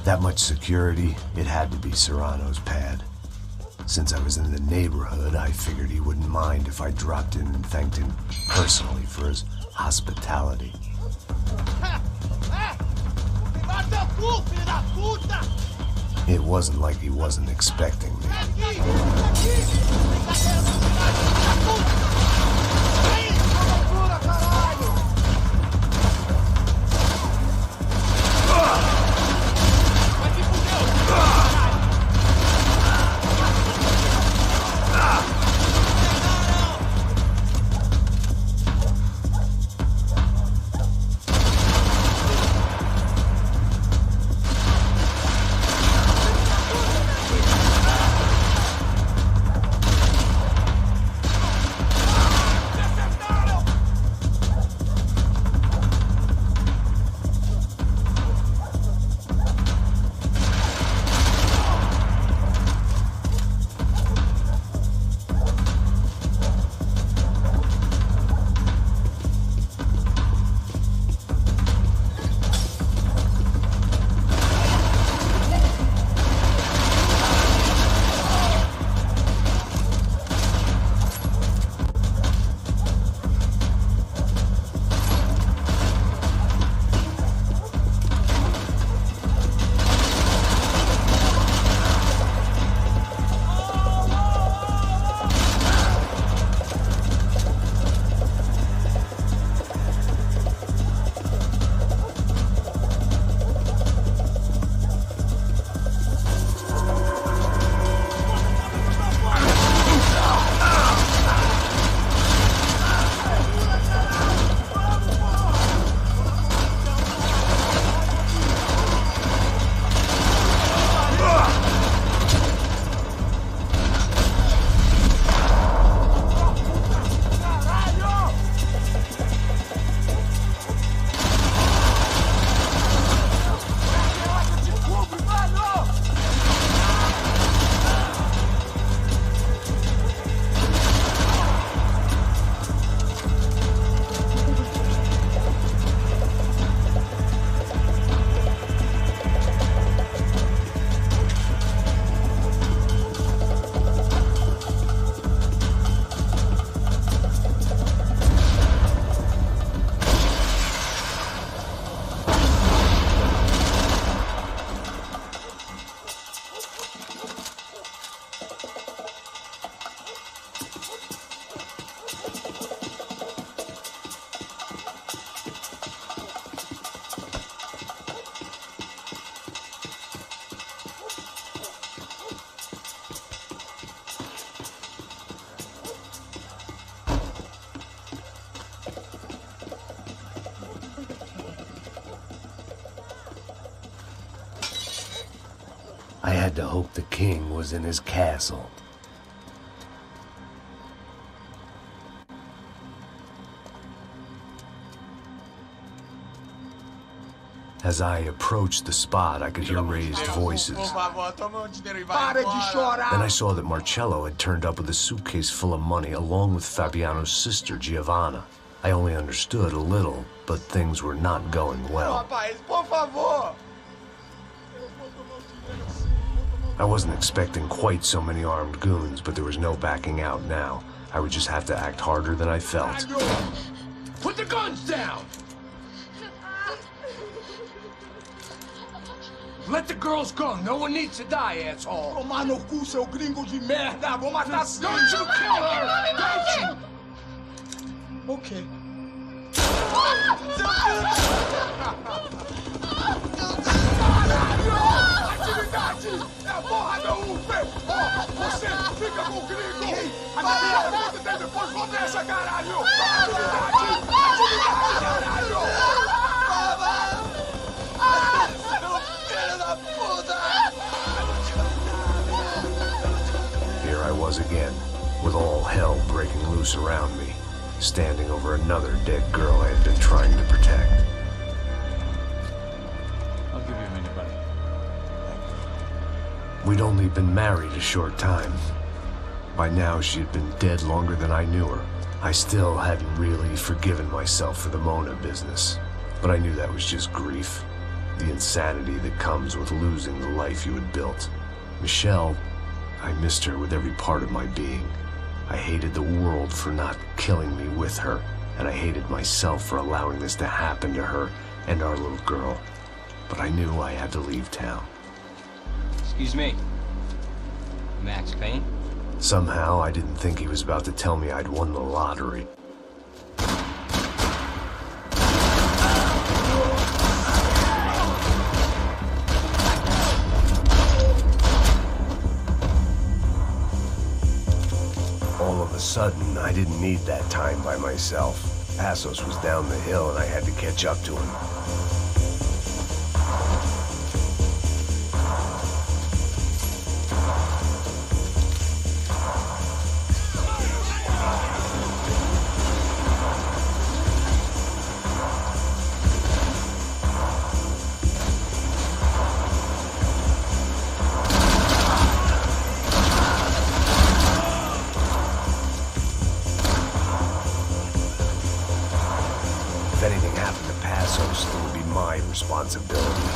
Speaker 1: That much security, it had to be Serrano's pad. Since I was in the neighborhood, I figured he wouldn't mind if I dropped in and thanked him personally for his hospitality. It wasn't like he wasn't expecting me. had to hope the king was in his castle. As I approached the spot, I could hear raised voices. Then I saw that Marcello had turned up with a suitcase full of money along with Fabiano's sister, Giovanna. I only understood a little, but things were not going well. I wasn't expecting quite so many armed goons, but there was no backing out now. I would just have to act harder than I felt.
Speaker 6: Put the guns down! Let the girls go. No one needs to die, asshole.
Speaker 12: Tomar no cu, seu gringo de merda. Vou matar
Speaker 6: Don't you kill her! Don't you?
Speaker 12: Okay. Atividade! É a porra da UP! Ó, você fica com o gringo! Atividade! Depois vou nessa, caralho! Atividade! Atividade, caralho!
Speaker 1: Here I was again, with all hell breaking loose around me, standing over another dead girl I had been trying to protect.
Speaker 3: I'll give you a minute, buddy.
Speaker 1: We'd only been married a short time. By now, she had been dead longer than I knew her. I still hadn't really forgiven myself for the Mona business, but I knew that was just grief. The insanity that comes with losing the life you had built. Michelle, I missed her with every part of my being. I hated the world for not killing me with her, and I hated myself for allowing this to happen to her and our little girl. But I knew I had to leave town.
Speaker 14: Excuse me. Max Payne?
Speaker 1: Somehow, I didn't think he was about to tell me I'd won the lottery. All of a sudden, I didn't need that time by myself. Passos was down the hill and I had to catch up to him. If anything happened to Passos, it would be my responsibility.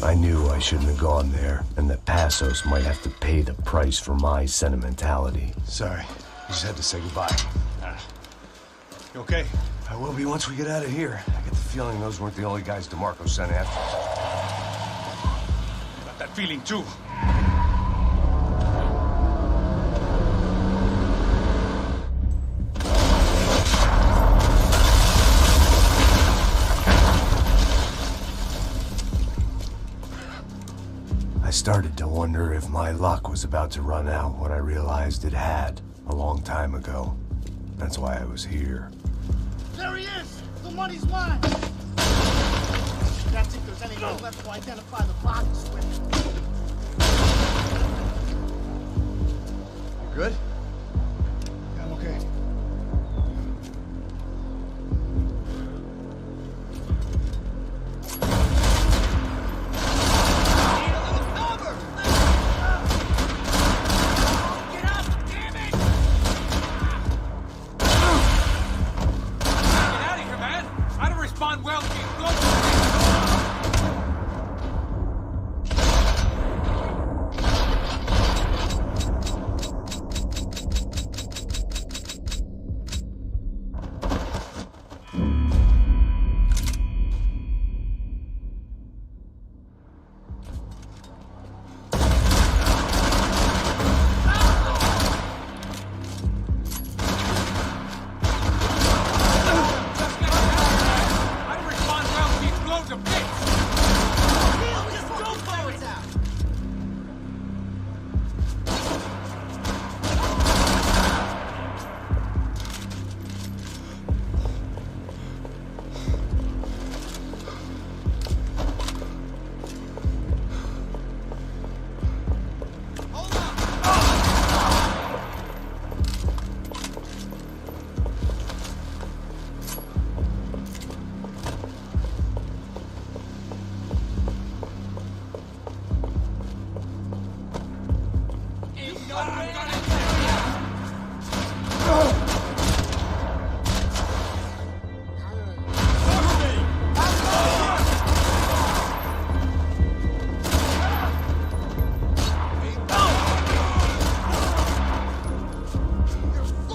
Speaker 1: I knew I shouldn't have gone there, and that Passos might have to pay the price for my sentimentality.
Speaker 4: Sorry. I just had to say goodbye.
Speaker 3: You okay?
Speaker 1: I will be once we get out of here. I get the feeling those weren't the only guys DeMarco sent after us.
Speaker 3: Got that feeling too.
Speaker 1: I started to wonder if my luck was about to run out when I realized it had a long time ago. That's why I was here.
Speaker 12: There he is! The money's mine! That's if there's any more left to identify the bodies with.
Speaker 4: You good?
Speaker 12: Yeah, I'm okay.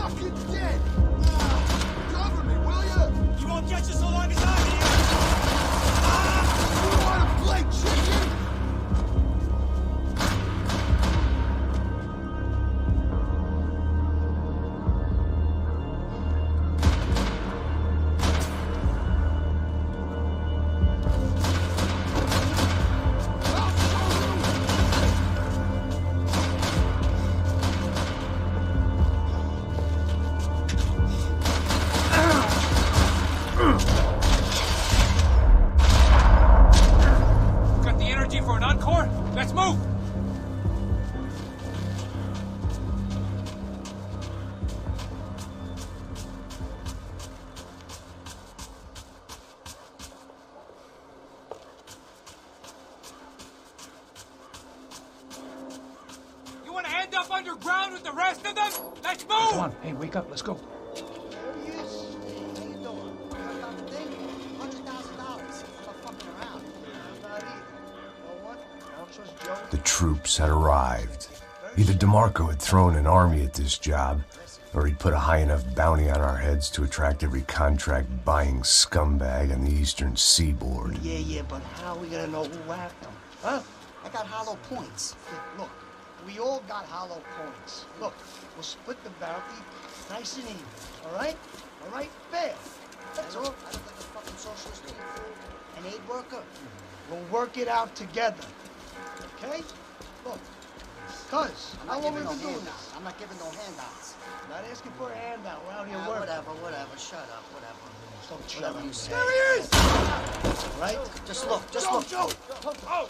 Speaker 12: fucking dead! Cover me, will you?
Speaker 6: You won't catch us so long as I'm here!
Speaker 12: You wanna play chicken?
Speaker 6: Got the energy for an encore? Let's move! You want to end up underground with the rest of them? Let's move!
Speaker 15: Come on, hey, wake up, let's go.
Speaker 12: There he is. Hey, how you doing? Got that thing? $100,000. I'm not fucking around. I'm not either. You know what? I don't trust Joe.
Speaker 1: The troops had arrived. Either DeMarco had thrown an army at this job, or he'd put a high enough bounty on our heads to attract every contract-buying scumbag on the eastern seaboard.
Speaker 5: Yeah, but how are we gonna know who whacked them? Huh?
Speaker 12: I got hollow points. Look, we all got hollow points. Look, we'll split the bounty nice and even. All right? All right? Fair. That's all. I look like a fucking socialist to you, an aid worker. We'll work it out together. Okay? Look, cuz, how long have we been doing this?
Speaker 16: I'm not giving no handouts.
Speaker 12: Not asking for a handout. We're out here working.
Speaker 16: Whatever. Shut up, whatever.
Speaker 12: Don't shut
Speaker 16: Whatever
Speaker 12: up.
Speaker 16: you say.
Speaker 12: There he is! Right?
Speaker 16: Just look,
Speaker 12: Joe! Oh!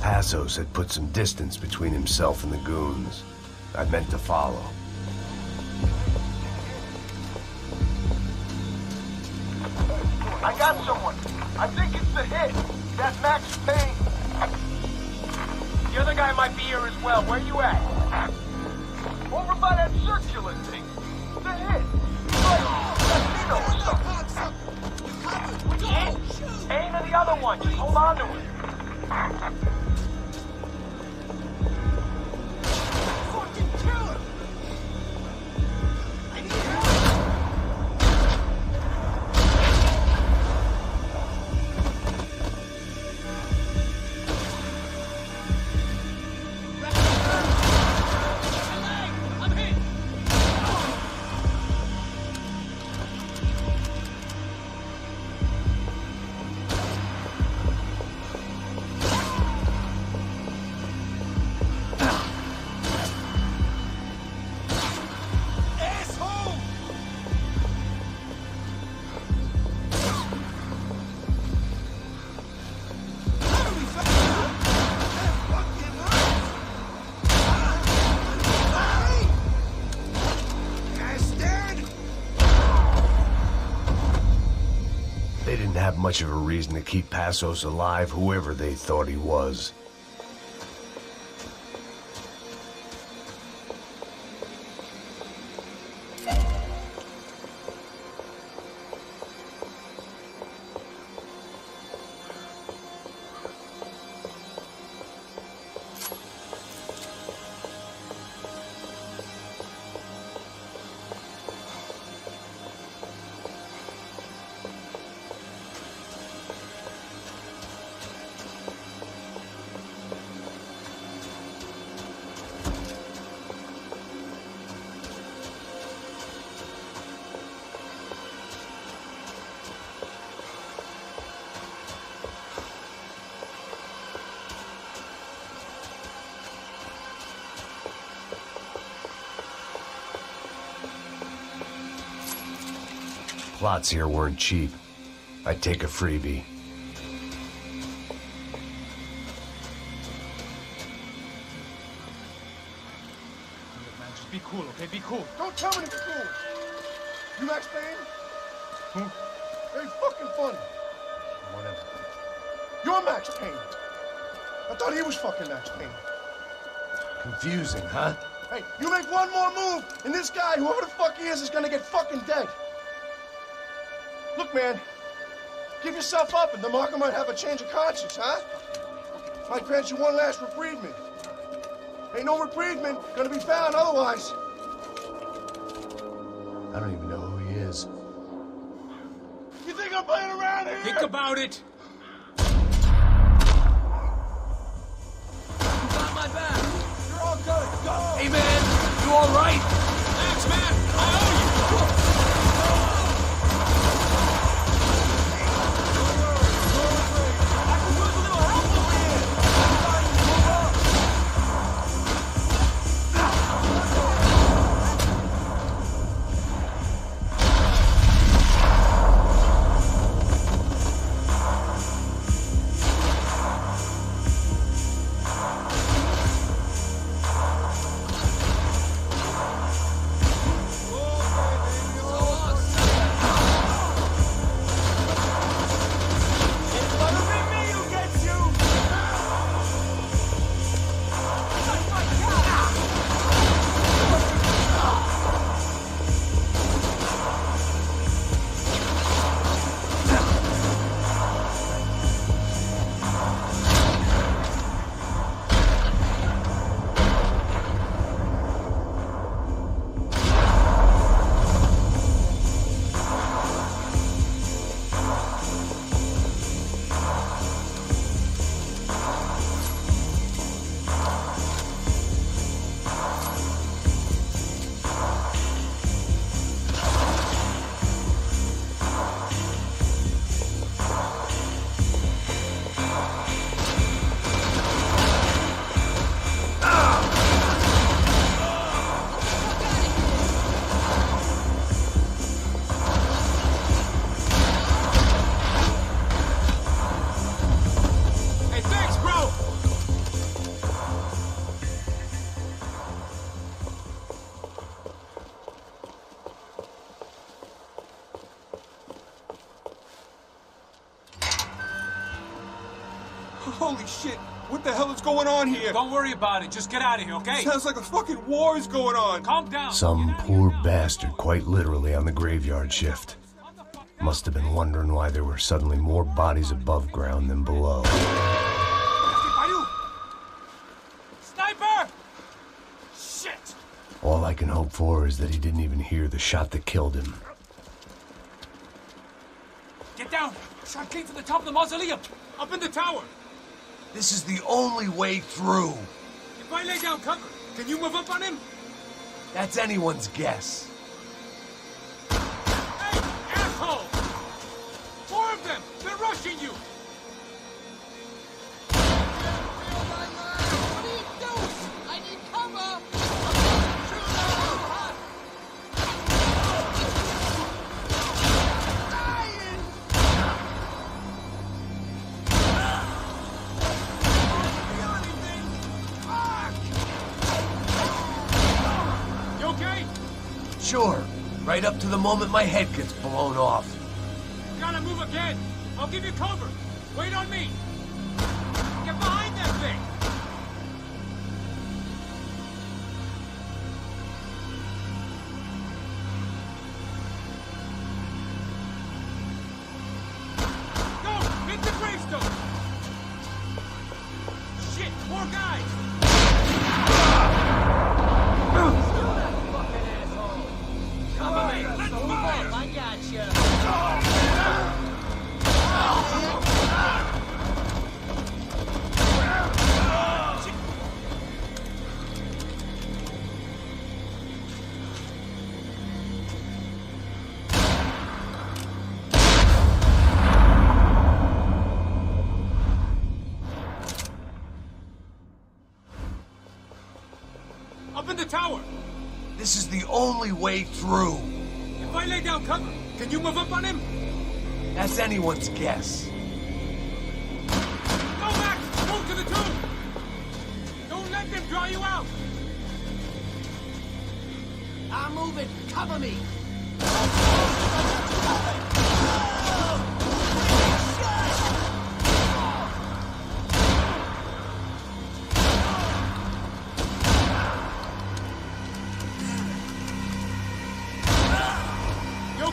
Speaker 1: Passos had put some distance between himself and the goons. I meant to follow.
Speaker 17: I got someone. I think it's the hit. That Max Payne. The other guy might be here as well. Where you at? Over by that circular thing. The hit. Payne and the other one. Just hold on to it.
Speaker 12: Fucking kill him! I need help!
Speaker 1: They didn't have much of a reason to keep Passos alive, whoever they thought he was. Plots here weren't cheap. I'd take a freebie.
Speaker 11: Man, just be cool, okay? Be cool.
Speaker 12: Don't tell me to be cool. You Max Payne?
Speaker 11: Who?
Speaker 12: Very fucking funny.
Speaker 11: Whatever.
Speaker 12: You're Max Payne. I thought he was fucking Max Payne.
Speaker 1: Confusing, huh?
Speaker 12: Hey, you make one more move, and this guy, whoever the fuck he is gonna get fucking dead. Look, man, give yourself up, and DeMarco might have a change of conscience, huh? Might grant you one last reprievement. Ain't no reprievement gonna be found otherwise.
Speaker 1: I don't even know who he is.
Speaker 12: You think I'm playing around here?
Speaker 3: Think about it.
Speaker 2: My back.
Speaker 12: You're all good. Go.
Speaker 2: Hey, man, you all right?
Speaker 3: Max, man, I owe you.
Speaker 11: Holy shit! What the hell is going on here?
Speaker 3: Don't worry about it. Just get out of here, okay?
Speaker 11: Sounds like a fucking war is going on.
Speaker 3: Calm down.
Speaker 1: Some poor bastard quite literally on the graveyard shift. Must have been wondering why there were suddenly more bodies above ground than below.
Speaker 3: Sniper! Shit!
Speaker 1: All I can hope for is that he didn't even hear the shot that killed him.
Speaker 3: Get down! Shot came from the top of the mausoleum! Up in the tower!
Speaker 1: This is the only way through.
Speaker 3: If I lay down cover, can you move up on him?
Speaker 1: That's anyone's guess.
Speaker 3: Hey, asshole! 4 of them! They're rushing you!
Speaker 8: What are you doing? I need cover!
Speaker 3: You okay?
Speaker 1: Sure. Right up to the moment my head gets blown off.
Speaker 3: Gotta move again! I'll give you cover! Wait on me! Get behind that thing! Go! Hit the gravestone! Shit! More guys!
Speaker 8: Cover me! Let's fire! I got you.
Speaker 3: Up in the tower!
Speaker 1: This is the only way through.
Speaker 3: If I lay down cover, can you move up on him?
Speaker 1: That's anyone's guess.
Speaker 3: Go back! Move to the tomb! Don't let them draw you out!
Speaker 8: I'm moving. Cover me.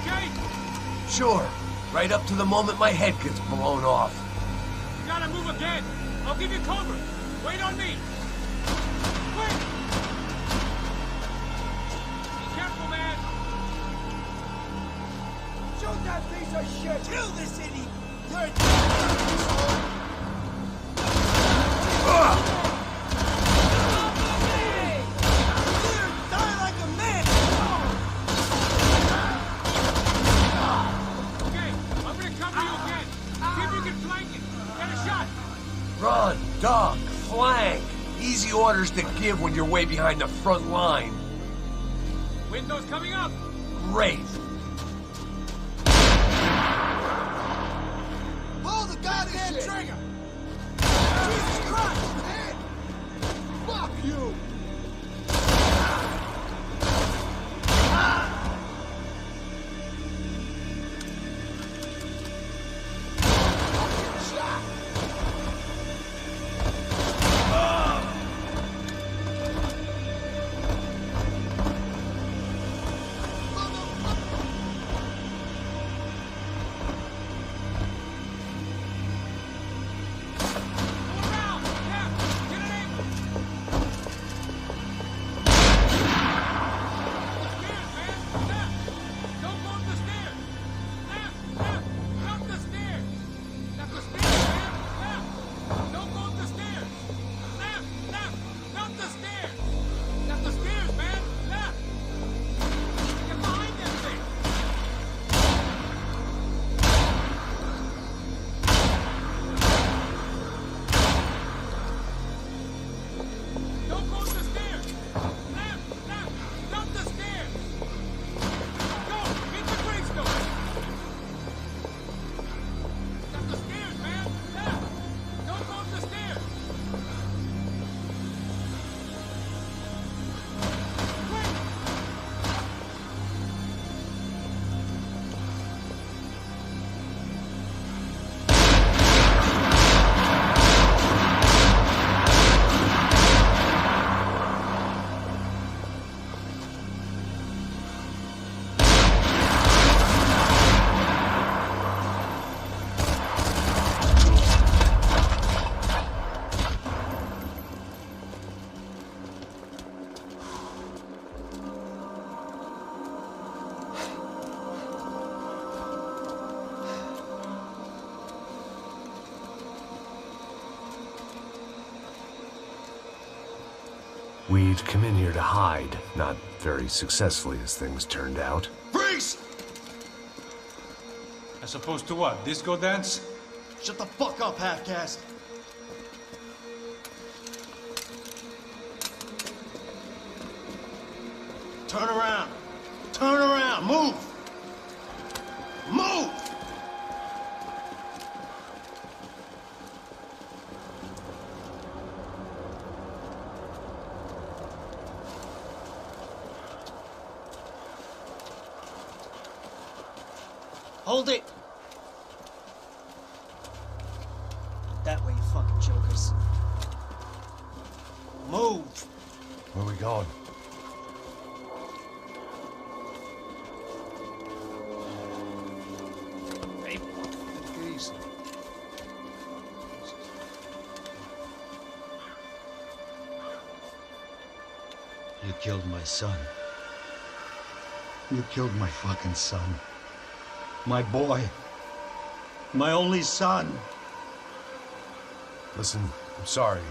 Speaker 3: okay?
Speaker 1: Sure. Right up to the moment my head gets blown off.
Speaker 3: You gotta move again. I'll give you cover. Wait on me. Wait! Be careful, man.
Speaker 12: Shoot that piece of shit! Kill this idiot! You're a die like a man!
Speaker 3: Okay, I'm gonna cover you again. See if you can flank it. Get a shot.
Speaker 1: Run, duck, flank. Easy orders to give when you're way behind the front line.
Speaker 3: Window's coming up.
Speaker 1: Great.
Speaker 12: Pull the goddamn trigger! Jesus Christ, man! Fuck you!
Speaker 1: We'd come in here to hide, not very successfully as things turned out.
Speaker 11: Freeze! As opposed to what? Disco dance?
Speaker 12: Shut the fuck up, half-caste! Turn around! Turn around! Move! Move! Hold it! That way, you fucking jokers. Move!
Speaker 1: Where are we going?
Speaker 12: Hey, take it easy.
Speaker 15: You killed my son. You killed my fucking son. My boy. My only son.
Speaker 1: Listen, I'm sorry.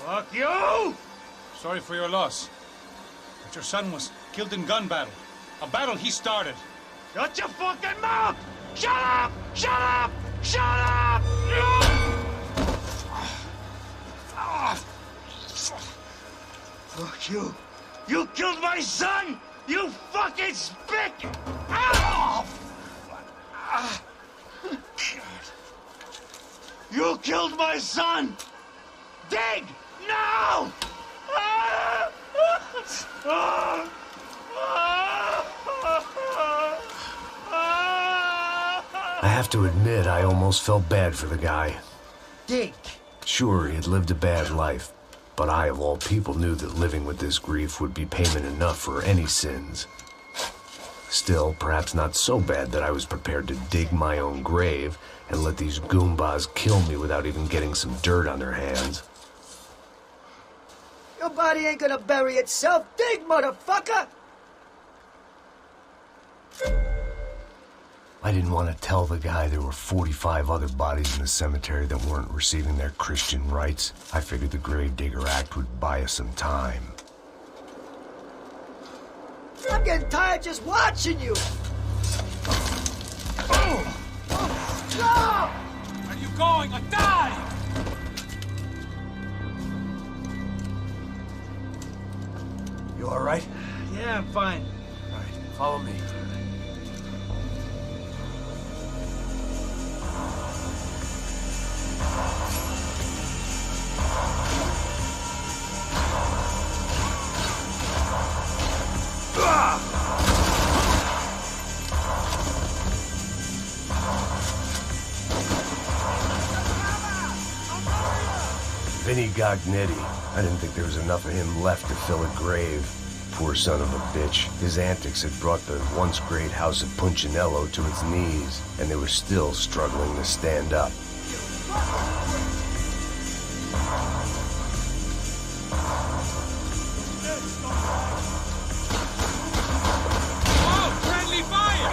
Speaker 11: Fuck you! Sorry for your loss. But your son was killed in gun battle. A battle he started. Shut your fucking mouth! Shut up! Shut up! Shut up!
Speaker 12: Fuck you! You killed my son! You fucking spick! Ow! You killed my son! Dig! No!
Speaker 1: I have to admit, I almost felt bad for the guy.
Speaker 12: Dig!
Speaker 1: Sure, he had lived a bad life, but I, of all people, knew that living with this grief would be payment enough for any sins. Still, perhaps not so bad that I was prepared to dig my own grave and let these Goombas kill me without even getting some dirt on their hands.
Speaker 18: Your body ain't gonna bury itself. Dig, motherfucker!
Speaker 1: I didn't want to tell the guy there were 45 other bodies in the cemetery that weren't receiving their Christian rites. I figured the Gravedigger Act would buy us some time.
Speaker 18: I'm getting tired just watching you! Stop!
Speaker 3: Where are you going? Or die!
Speaker 1: You all right?
Speaker 5: Yeah, I'm fine.
Speaker 1: All right, follow me. Vinny Gognetti. I didn't think there was enough of him left to fill a grave. Poor son of a bitch. His antics had brought the once great house of Punchinello to its knees, and they were still struggling to stand up.
Speaker 3: Oh, friendly fire!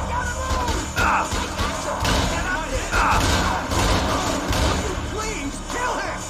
Speaker 18: Please, kill him!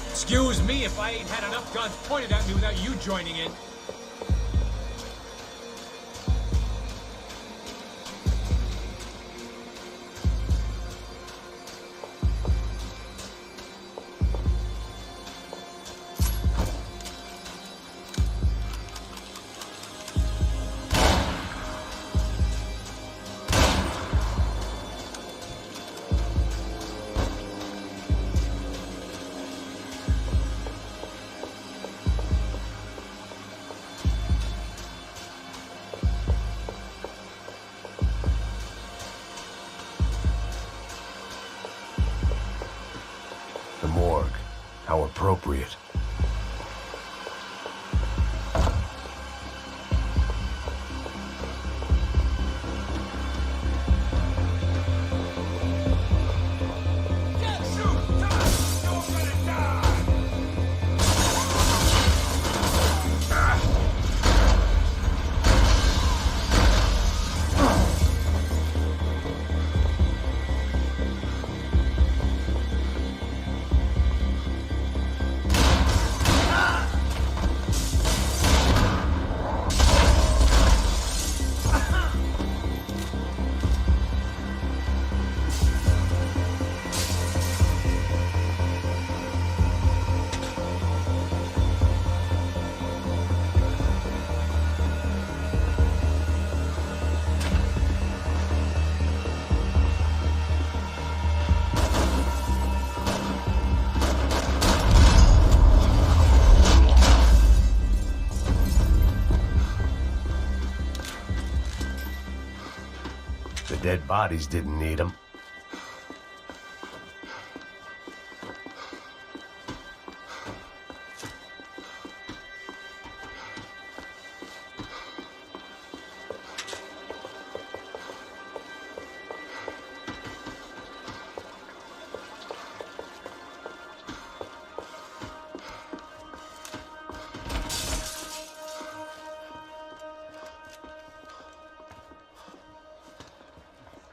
Speaker 3: Excuse me if I ain't had enough guns pointed at me without you joining in.
Speaker 1: The morgue. How appropriate. The dead bodies didn't need them.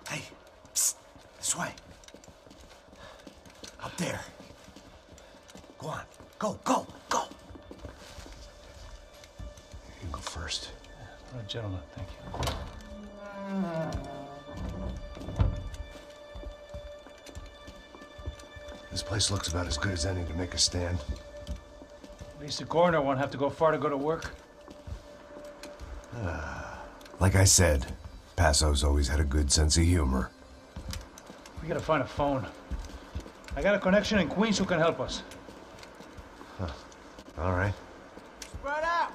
Speaker 5: Hey, psst, this way. Up there.
Speaker 1: Go on. Go, go, go. You go first.
Speaker 11: All right, gentlemen, thank you.
Speaker 1: This place looks about as good as any to make a stand.
Speaker 11: At least the coroner won't have to go far to go to work.
Speaker 1: Like I said, Passo's always had a good sense of humor.
Speaker 11: We gotta find a phone. I got a connection in Queens who can help us.
Speaker 1: All right.
Speaker 12: Spread out!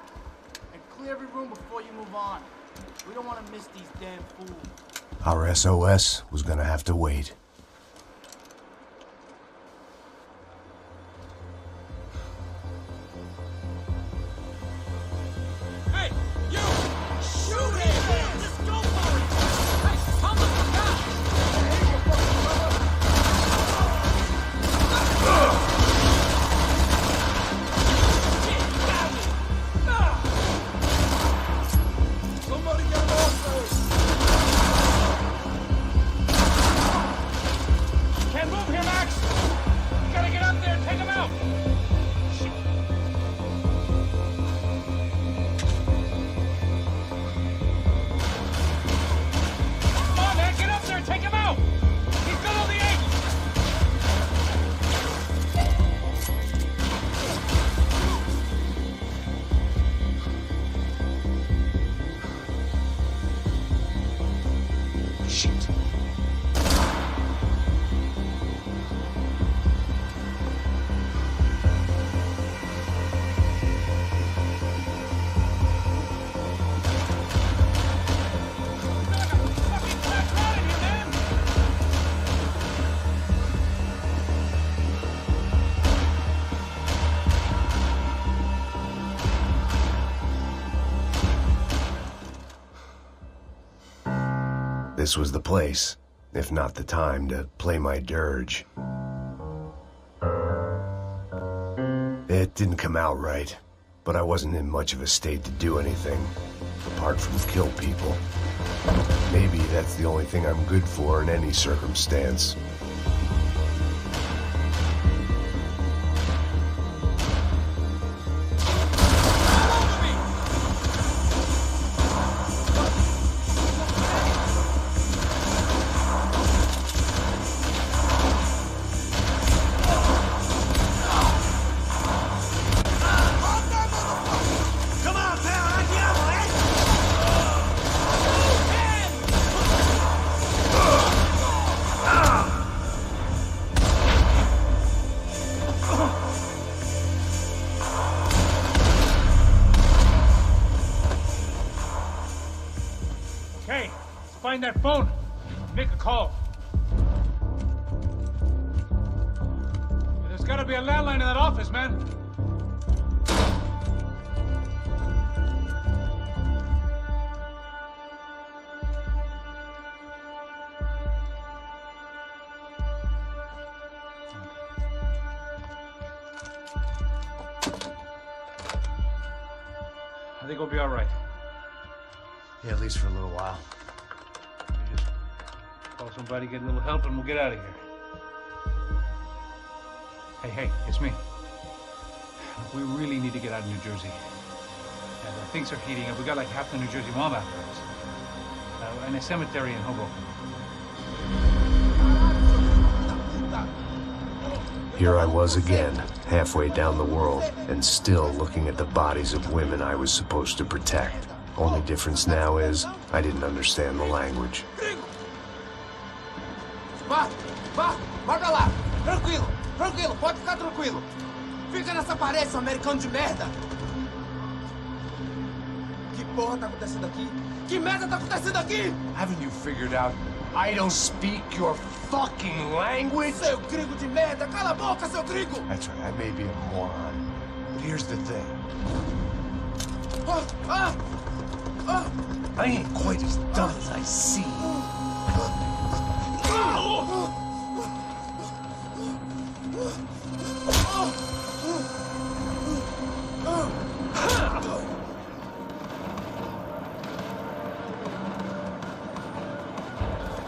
Speaker 12: And clear every room before you move on. We don't want to miss these damn fools.
Speaker 1: Our SOS was gonna have to wait.
Speaker 3: Hey, you! Shoot him! Just go for it! Hey, hold the fuck up!
Speaker 12: Somebody get him off first!
Speaker 11: Can't move here, Max! You gotta get up there and take him out! Come on, man, get up there and take him out! He's got all the angles!
Speaker 1: Shit. This was the place, if not the time, to play my dirge. It didn't come out right, but I wasn't in much of a state to do anything, apart from kill people. Maybe that's the only thing I'm good for in any circumstance.
Speaker 11: Okay, find that phone. Make a call. There's gotta be a landline in that office, man. I think we'll be all right.
Speaker 1: Yeah, at least for a little while.
Speaker 11: Call somebody, get a little help, and we'll get out of here. Hey, it's me. We really need to get out of New Jersey. Things are heating up. We got like half the New Jersey mob after us. And a cemetery in Hoboken.
Speaker 1: Here I was again, halfway down the world, and still looking at the bodies of women I was supposed to protect. Only difference now is, I didn't understand the language.
Speaker 17: Vá pra lá. Tranquilo, pode ficar tranquilo. Fica nessa parede, seu americano de merda. Que porra tá acontecendo aqui? Que merda tá acontecendo aqui?
Speaker 1: Haven't you figured out I don't speak your fucking language?
Speaker 17: Seu gringo de merda, cala a boca, seu gringo!
Speaker 1: That's right, I may be a moron, but here's the thing. I ain't quite as dumb as I seem.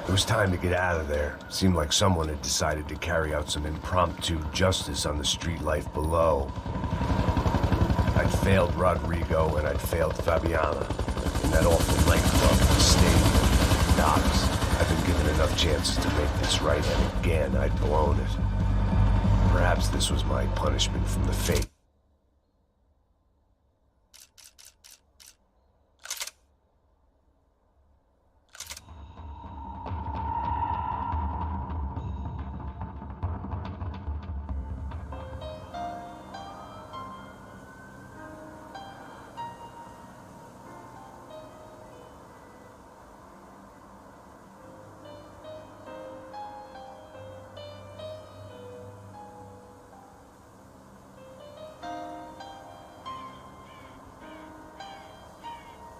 Speaker 1: There was time to get out of there. Seemed like someone had decided to carry out some impromptu justice on the street life below. I'd failed Rodrigo and I'd failed Fabiana. In that awful nightclub, the stadium, the docks. I've been given enough chances to make this right, and again I'd blown it. Perhaps this was my punishment from the fate.